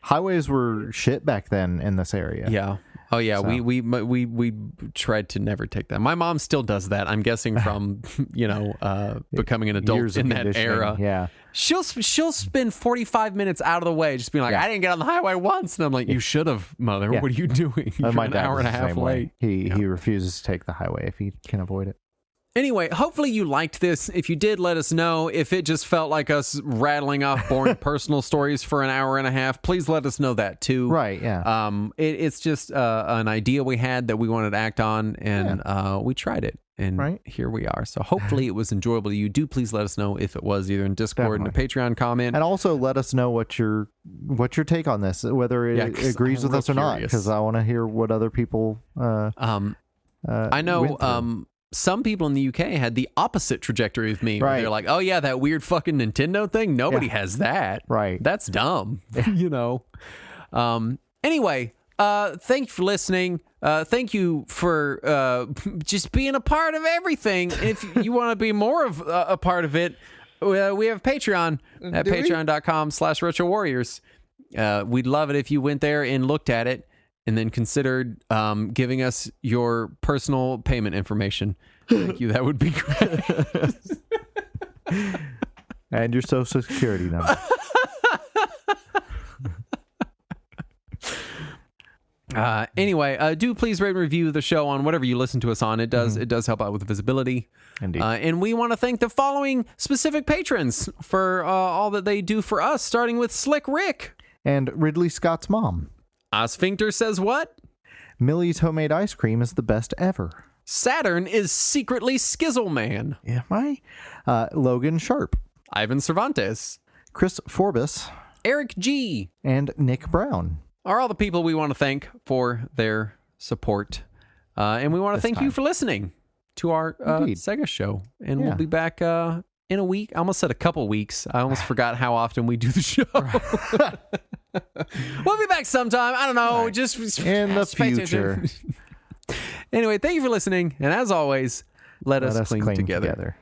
Highways were shit back then in this area. Yeah. Oh yeah, so. we tried to never take that. My mom still does that. I'm guessing from becoming an adult in that era. Yeah, she'll spend 45 minutes out of the way just being like, I didn't get on the highway once, and I'm like, you should have, mother. What are you doing? You're my an dad hour and a half late. He refuses to take the highway if he can avoid it. Anyway, hopefully you liked this. If you did, let us know. If it just felt like us rattling off boring personal stories for an hour and a half, please let us know that too. Right, yeah. It's just an idea we had that we wanted to act on, and we tried it. And here we are. So hopefully it was enjoyable to you. Do please let us know if it was, either in Discord and a Patreon comment. And also let us know what your take on this, whether it agrees with us or not, because I want to hear what other people I know some people in the UK had the opposite trajectory of me. Where they're like, oh yeah, that weird fucking Nintendo thing. Nobody has that. Right. That's dumb. You know. Anyway, thank you for listening. Thank you for just being a part of everything. And if you want to be more of a part of it, we have Patreon at patreon.com/Retro Warriors. We'd love it if you went there and looked at it and then considered giving us your personal payment information. Thank you. That would be great. And your social security number. Anyway, do please rate and review the show on whatever you listen to us on. It does help out with visibility. Indeed. And we want to thank the following specific patrons for all that they do for us, starting with Slick Rick. And Ridley Scott's mom. Sphincter says what? Millie's homemade ice cream is the best ever. Saturn is secretly Skizzle Man. Am I? Logan Sharp. Ivan Cervantes. Chris Forbes. Eric G. And Nick Brown. Are all the people we want to thank for their support. And we want to thank you for listening to our Sega show. And we'll be back in a week. I almost said a couple weeks. I almost forgot how often we do the show. We'll be back sometime. I don't know. Right. Just in the future. Anyway, thank you for listening. And as always, let us cling together.